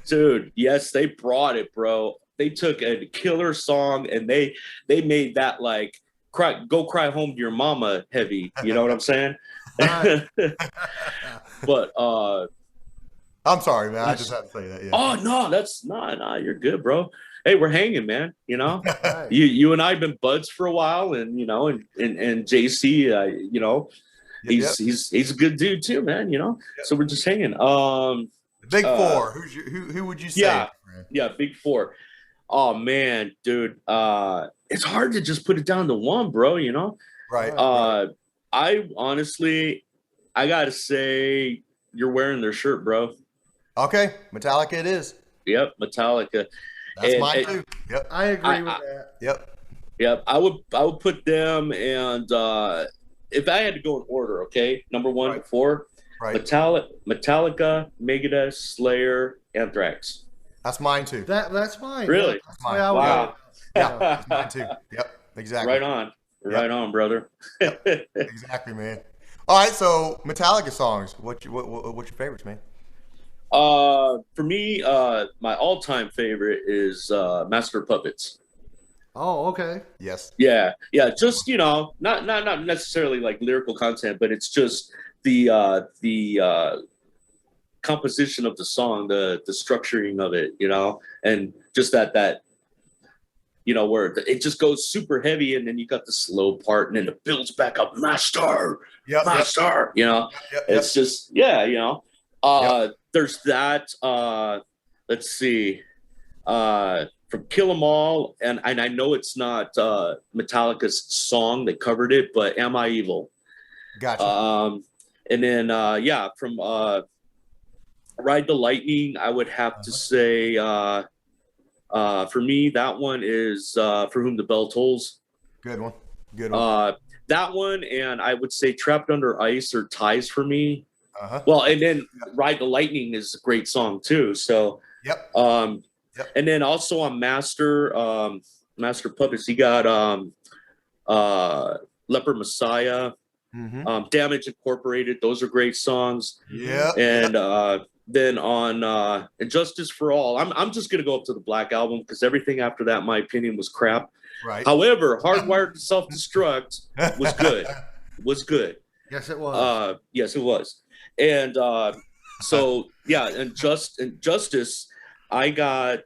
Dude, yes, they brought it, bro. They took a killer song and they made that like go cry home to your mama heavy. You know what I'm saying? But I'm sorry, man. I just had to say that. Yeah. Oh no, that's no, you're good, bro. Hey, we're hanging, man. You and I have been buds for a while, and and Jacy, he's a good dude too, man. So we're just hanging. Big Four. Who would you say? Yeah, Big Four. Oh man, dude. It's hard to just put it down to one, bro. Right. I honestly, I gotta say, you're wearing their shirt, bro. Okay, Metallica it is. Yep, Metallica. That's mine too. Yep. I agree with that. Yep. I would put them, and if I had to go in order, okay, number 1 to 4, right. Metallica, Megadeth, Slayer, Anthrax. That's mine too. That's mine. Really? That's mine. Wow. Yeah, that's mine too. Yep, exactly. Right on, brother. Yep. Exactly, man. All right, so Metallica songs. What's your favorites, man? For me, my all-time favorite is Master of Puppets. Oh, okay. Yes. Yeah. Just not necessarily like lyrical content, but it's just the composition of the song, the structuring of it, and just that where it just goes super heavy, and then you got the slow part, and then it builds back up, Master. It's just there's that. Let's see, from Kill 'Em All, and I know it's not Metallica's song, they covered it, but Am I Evil? Gotcha. And then from Ride the Lightning, I would have to say for me that one is For Whom the Bell Tolls. Good one. That one, and I would say Trapped Under Ice or ties for me. Well, and then Ride the Lightning is a great song too. So and then also on Master Puppets, you got Leper Messiah, Damage Incorporated. Those are great songs. Yeah. And then on Injustice for All, I'm just gonna go up to the Black Album because everything after that, in my opinion, was crap. Right. However, Hardwired to Self-Destruct was good. Yes, it was. Yes, it was. And and Justice, I got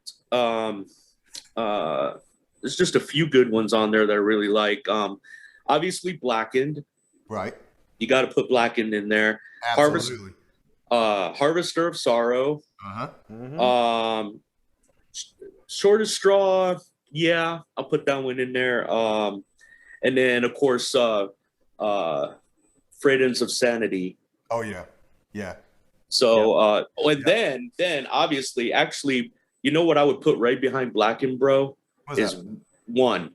there's just a few good ones on there that I really like. Obviously Blackened. Right. You got to put Blackened in there. Absolutely. Harvester of Sorrow. Shortest Straw. Yeah, I'll put that one in there. And then of course Frayed Ends of Sanity. Oh yeah. Yeah. So then obviously, actually, what I would put right behind Blackened, bro, is One.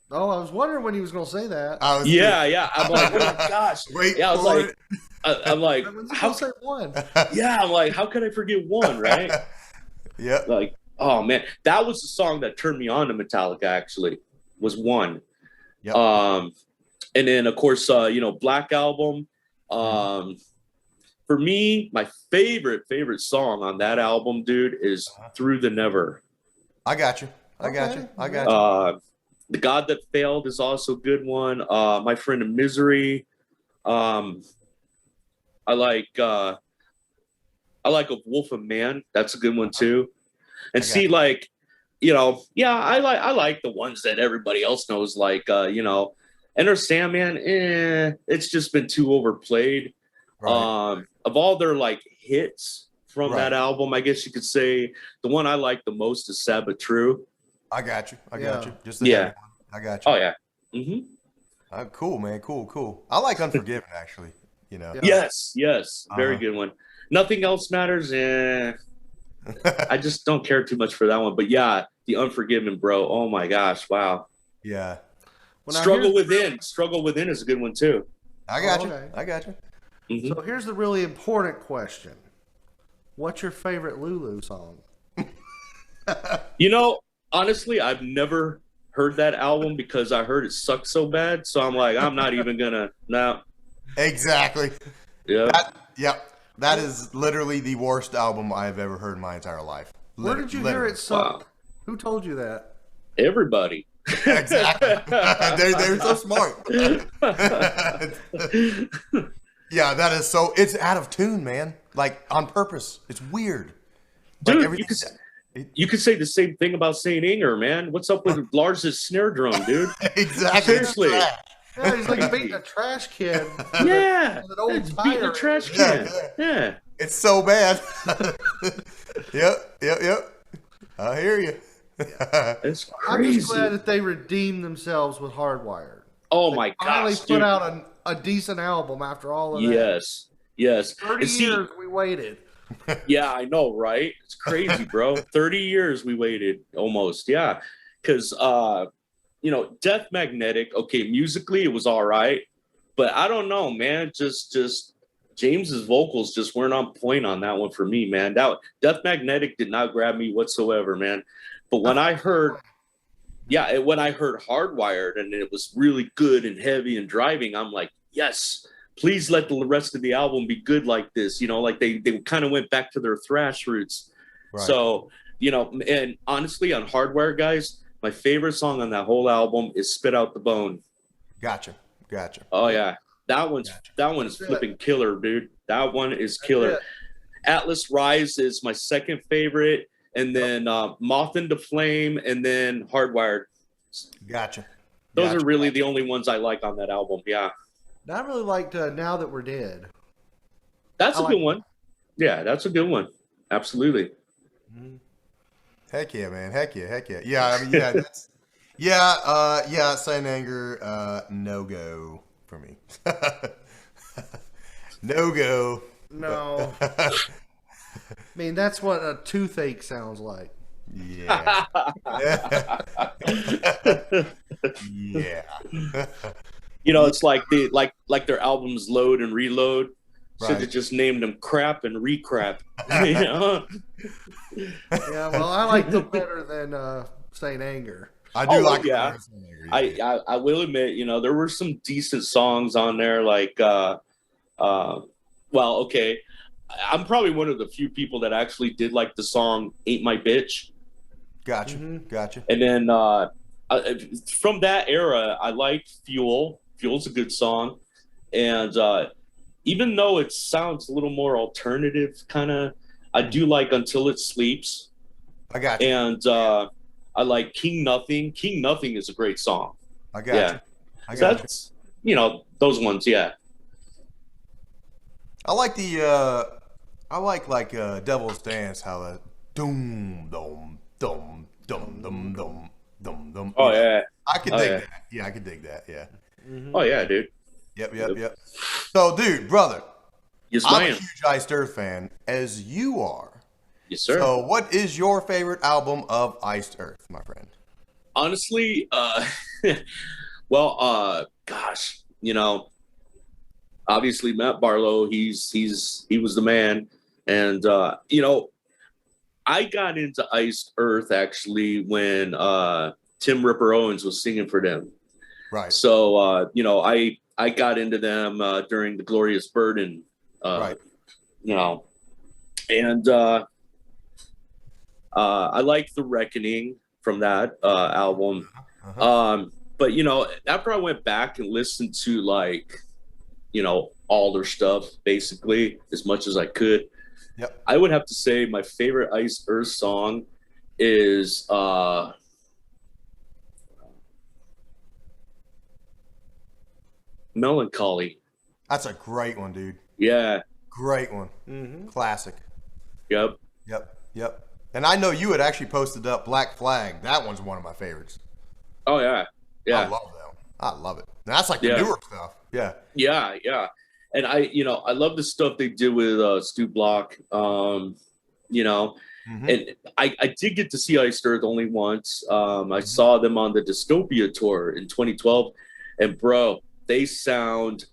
Oh, I was wondering when he was going to say that. Yeah. I'm like, oh my gosh. I was like, I'm like, how say One? Yeah, I'm like, how could I forget One, right? Yeah. Like, oh man, that was the song that turned me on to Metallica. Actually, was One. Yep. And then of course, Black Album. For me, my favorite song on that album, dude, is Through the Never. I got you. The God That Failed is also a good one. My Friend in Misery. I like A Wolf of Man. That's a good one too. And see, like, I like the ones that everybody else knows, like Enter Sandman. It's just been too overplayed. Right. Of all their like hits from that album, I guess you could say the one I like the most is Sad But True. I got you. Just I got you. Oh yeah. Cool, man. Cool. I like Unforgiven, actually. You know. Yeah. Yes, very good one. Nothing Else Matters. I just don't care too much for that one. But yeah, The Unforgiven, bro. Oh my gosh, wow. Yeah. Struggle Within is a good one too. I got you. Okay. I got you. Mm-hmm. So here's the really important question. What's your favorite Lulu song? You know, honestly, I've never heard that album because I heard it sucked so bad. So I'm like, I'm not even gonna. No. Exactly. Yeah. That is literally the worst album I've ever heard in my entire life. Where did you hear it suck? Wow. Who told you that? Everybody. Exactly. They're so smart. Yeah, that is so. It's out of tune, man. Like on purpose. It's weird. Dude, like you could say the same thing about Saint Anger, man. What's up with Lars's snare drum, dude? Exactly. Seriously. Yeah, he's like beating a trash can. Yeah. With an old tire. Beating a trash can. Yeah. It's so bad. Yep. I hear you. It's crazy. I'm just glad that they redeemed themselves with Hardwired. Oh my gosh. They put out a decent album after all of that. Yes. 30 years we waited. Yeah, I know, right? It's crazy, bro. 30 years we waited almost. Yeah. Because, Death Magnetic, okay, musically it was all right. But I don't know, man. Just James's vocals just weren't on point on that one for me, man. Death Magnetic did not grab me whatsoever, man. But when I heard Hardwired and it was really good and heavy and driving, I'm like, yes, please let the rest of the album be good like this. You know, like they kind of went back to their thrash roots. Right. So, and honestly, on Hardwired, guys, my favorite song on that whole album is Spit Out the Bone. Gotcha. Oh yeah. That one's flipping killer, dude. That one is killer. Atlas Rise is my second favorite. And then Moth into Flame, and then Hardwired. Gotcha. Those are really the only ones I like on that album. Yeah. I really liked Now That We're Dead. That's a good one. Yeah, that's a good one. Absolutely. Heck yeah, man. Heck yeah. Yeah, I mean, Saint Anger, no go for me. No go. No. I mean, that's what a toothache sounds like. Yeah. Yeah. It's like their albums Load and Reload. Right. So they just named them Crap and Recrap. Yeah, well, I like them better than Saint Anger. I do like yeah. Saint Anger. Yeah. I will admit, there were some decent songs on there, like okay. I'm probably one of the few people that actually did like the song Ain't My Bitch. Gotcha. And then from that era, I liked Fuel. Fuel's a good song. And even though it sounds a little more alternative, kind of, I do like Until It Sleeps. I got you. And I like King Nothing. King Nothing is a great song. I got you. That's, those ones, yeah. I like Devil's Dance, how that dum dum dum dum dum dum dum dum. Oh yeah, I could dig that. Yeah, I could dig that. Yeah. Mm-hmm. Oh yeah, dude. Yep. So, dude, brother, yes, I'm a huge Iced Earth fan, as you are. Yes, sir. So, what is your favorite album of Iced Earth, my friend? Honestly, gosh, obviously Matt Barlow, he was the man. And, I got into Iced Earth actually when Tim Ripper Owens was singing for them. Right. So, I got into them during the Glorious Burden, right. And I like The Reckoning from that album. But, after I went back and listened to all their stuff, basically, as much as I could. Yep. I would have to say my favorite Iced Earth song is Melancholy. That's a great one, dude. Yeah. Great one. Mm-hmm. Classic. Yep. And I know you had actually posted up Black Flag. That one's one of my favorites. Oh, yeah. Yeah. I love that one. I love it. That's like the newer stuff. Yeah. Yeah, yeah. And I love the stuff they did with Stu Block. And I did get to see Iced Earth only once. I saw them on the Dystopia tour in 2012, and bro, they sound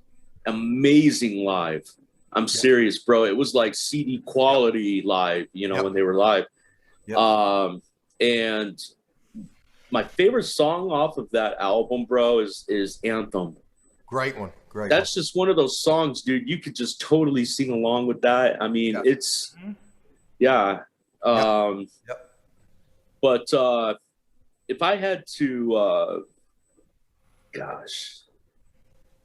amazing live. I'm serious, bro. It was like CD quality live, when they were live. And my favorite song off of that album, bro, is Anthem. Great one. That's just one of those songs, dude. You could just totally sing along with that. I mean, it's But if I had to,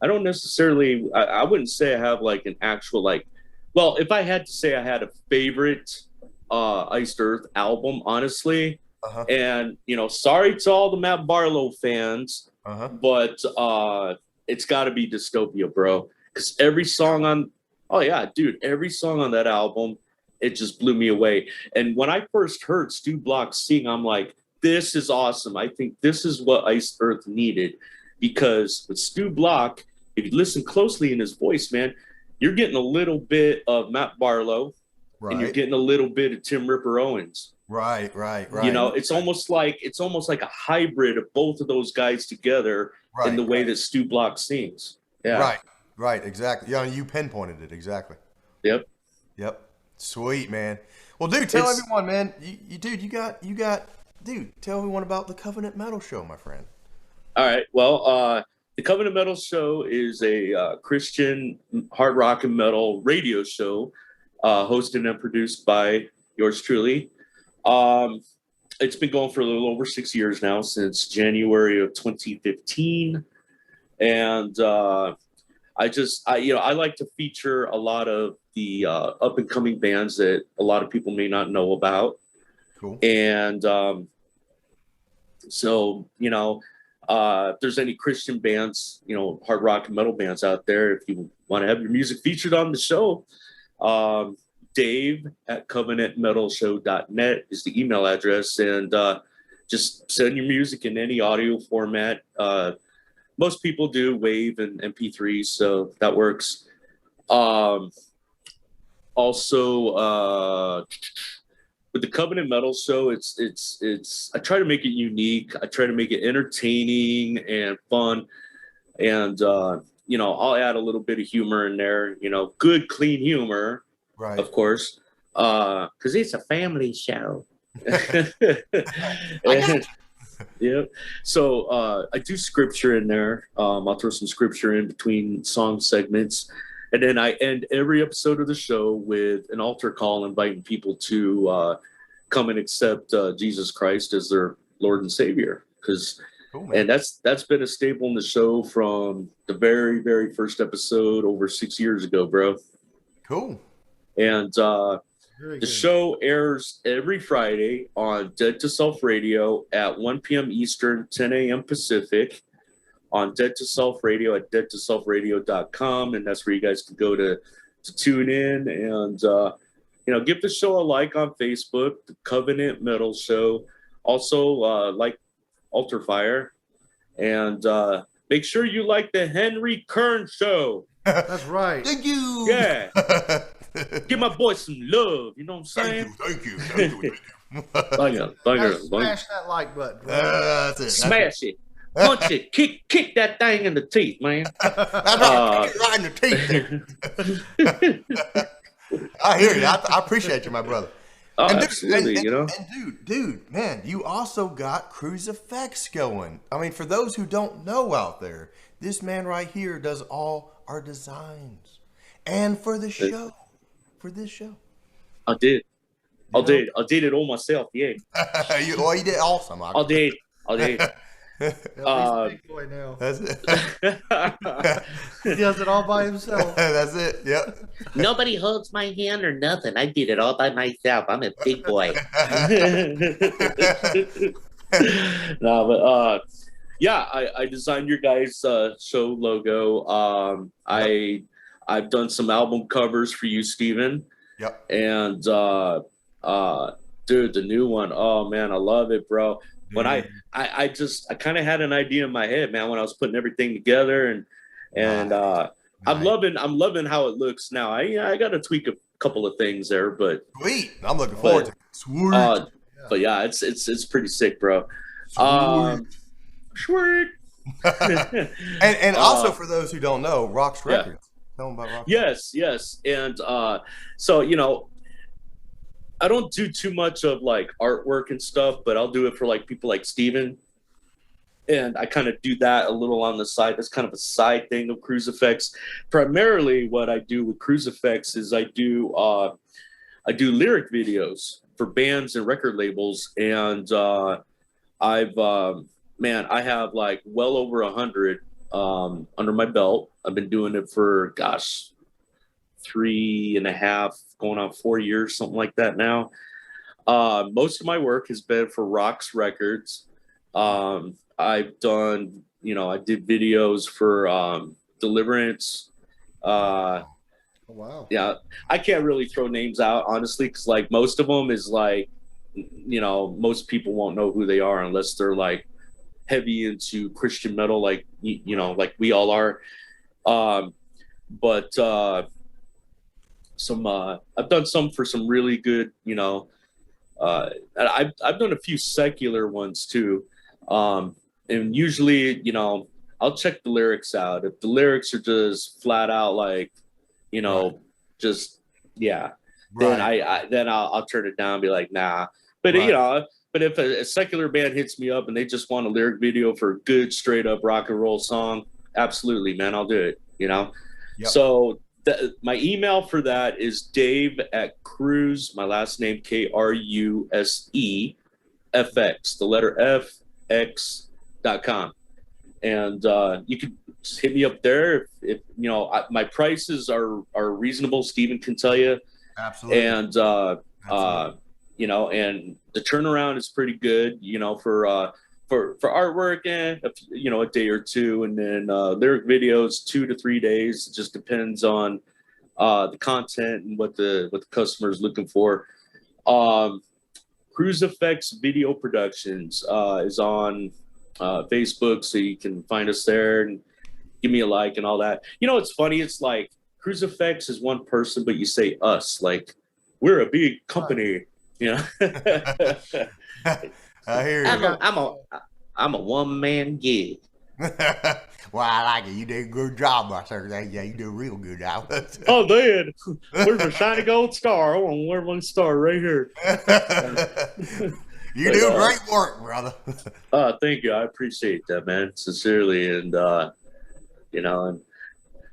I don't necessarily. I wouldn't say I have like an actual like. Well, if I had to say I had a favorite Iced Earth album, honestly, and sorry to all the Matt Barlow fans, but it's got to be Dystopia, bro. Because every song on, every song on that album, it just blew me away. And when I first heard Stu Block sing, I'm like, this is awesome. I think this is what Iced Earth needed. Because with Stu Block, if you listen closely in his voice, man, you're getting a little bit of Matt Barlow, and you're getting a little bit of Tim Ripper Owens. Right. It's almost like a hybrid of both of those guys together in the way that Stu Block sings. Yeah. Right. Exactly. Yeah, you pinpointed it exactly. Yep. Sweet, man. Well, dude, tell everyone, man. Tell everyone about the Covenant Metal Show, my friend. All right. Well, the Covenant Metal Show is a Christian hard rock and metal radio show, hosted and produced by yours truly. It's been going for a little over 6 years now, since January of 2015, and I like to feature a lot of the up and coming bands that a lot of people may not know about. Cool. And if there's any Christian bands, hard rock and metal bands out there, if you want to have your music featured on the show, Dave at covenantmetalshow.net is the email address, and just send your music in any audio format. Most people do WAV and MP3, so that works. Also, with the Covenant Metal Show, it's I try to make it unique. I try to make it entertaining and fun, and I'll add a little bit of humor in there. Good, clean humor, right? Of course, because it's a family show. So I do scripture in there. I'll throw some scripture in between song segments. And then I end every episode of the show with an altar call, inviting people to come and accept Jesus Christ as their Lord and Savior. And that's been a staple in the show from the very, very first episode over 6 years ago, bro. Cool. And the show airs every Friday on Dead to Self Radio at 1 p.m. Eastern, 10 a.m. Pacific, on Dead to Self Radio at deadtoselfradio.com, and that's where you guys can go to tune in and give the show a like on Facebook, the Covenant Metal Show. Also like Ultrafire, and make sure you like the Henry-Kern Show. That's right. Thank you. Yeah. Give my boy some love. You know what I'm saying? Thank you. Thank you. Smash that like button. That's it. Smash it. Punch it. Kick that thing in the teeth, man. Right in the teeth. I hear you. I appreciate you, my brother. Oh, and absolutely, And dude, man, you also got Kruse Effects going. I mean, for those who don't know out there, this man right here does all our designs. And for the show. For this show. I did it all myself, yeah. you did awesome. I did. He's a big boy now. That's it. He does it all by himself. That's it. Yep. Nobody holds my hand or nothing. I did it all by myself. I'm a big boy. No, but I designed your guys' show logo. I've done some album covers for you, Steven. Yep. And dude, the new one, oh man, I love it, bro. when I kind of had an idea in my head, man, when I was putting everything together, and I'm loving how it looks now. I got to tweak a couple of things there, but sweet. I'm looking forward to it. Sweet. But yeah, it's pretty sick, bro. Sweet. and also for those who don't know, Rock's Records. Tell them about Rock's Records. Yes. And so, you know, I don't do too much of like artwork and stuff, but I'll do it for like people like Steven. And I kind of do that a little on the side. That's kind of a side thing of Kruse Effects. Primarily what I do with Kruse Effects is I do lyric videos for bands and record labels. And I have like well over 100 under my belt. I've been doing it for 3.5, going on 4 years, something like that now. Most of my work has been for Rock's Records. I've done, you know, I did videos for Deliverance. Wow. Yeah, I can't really throw names out, honestly, because like most of them is like, you know, most people won't know who they are unless they're like heavy into Christian metal, like, you know, like we all are. But I've done some for some really good, you know, I've done a few secular ones too. And usually, you know, I'll check the lyrics out. If the lyrics are just flat out like, you know, just, yeah, then I'll turn it down and be like, nah. But, you know, but if a secular band hits me up and they just want a lyric video for a good, straight up rock and roll song, absolutely, man, I'll do it, you know? Yep. So my email for that is Dave@Kruse, my last name, KRUSE, FX, the letter FX.com. And you can just hit me up there. If you know, my prices are reasonable. Steven can tell you. Absolutely. And, you know, and the turnaround is pretty good, you know, for artwork, you know, a day or two, and then lyric videos 2 to 3 days. It just depends on the content and what the customer is looking for. Kruse Effects Video Productions is on Facebook, so you can find us there and give me a like and all that. You know, it's funny. It's like Kruse Effects is one person, but you say us, like we're a big company. You know. I hear you. I'm a one-man gig. Well, I like it. You did a good job, my sir. Yeah, you do a real good job. Oh, Dad, where's my shiny gold star? I want to wear one star right here. You do great work, brother. Thank you. I appreciate that, man, sincerely. And you know, and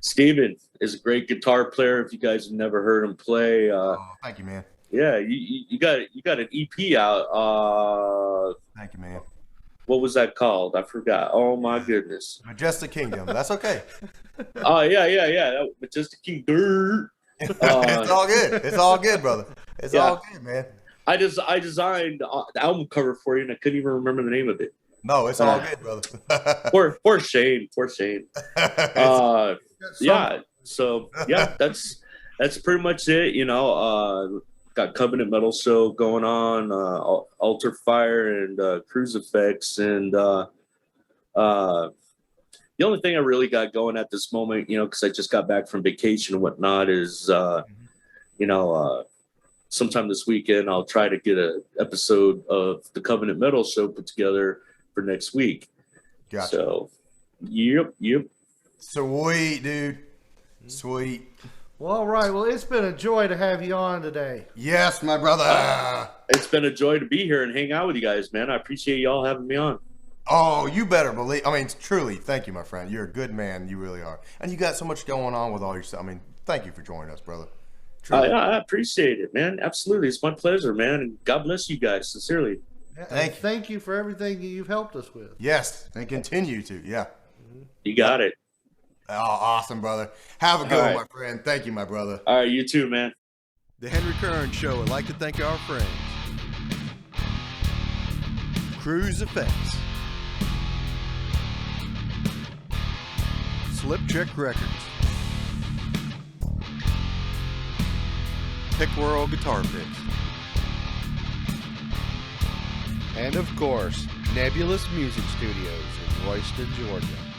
Steven is a great guitar player. If you guys have never heard him play, thank you, man. Yeah, you got an EP out. Thank you, man. What was that called? I forgot. Oh my goodness. Majestic Kingdom. That's okay. Oh yeah. Majestic Kingdom. It's all good. It's all good, brother. It's all good, man. I designed the album cover for you, and I couldn't even remember the name of it. No, it's all good, brother. Poor Shane. Yeah. So yeah, that's pretty much it. You know, got Covenant Metal Show going on, Ultrafire and Kruse Effects, and the only thing I really got going at this moment, you know, because I just got back from vacation and whatnot, is you know, sometime this weekend I'll try to get an episode of the Covenant Metal Show put together for next week. Gotcha. So, yep. Sweet, dude. Sweet. Well, all right. Well, it's been a joy to have you on today. Yes, my brother. It's been a joy to be here and hang out with you guys, man. I appreciate y'all having me on. Oh, you better believe. I mean, truly, thank you, my friend. You're a good man. You really are. And you got so much going on with all your stuff. I mean, thank you for joining us, brother. I appreciate it, man. Absolutely. It's my pleasure, man. And God bless you guys, sincerely. Yeah, thank you for everything you've helped us with. Yes, and continue to. Yeah. You got it. Oh, awesome, brother. Have a good one, my friend. Thank you, my brother. All right, you too, man. The Henry-Kern Show would like to thank our friends. Kruse Effects. Slip Check Records. Pick World Guitar Picks. And of course, Nebulous Music Studios in Royston, Georgia.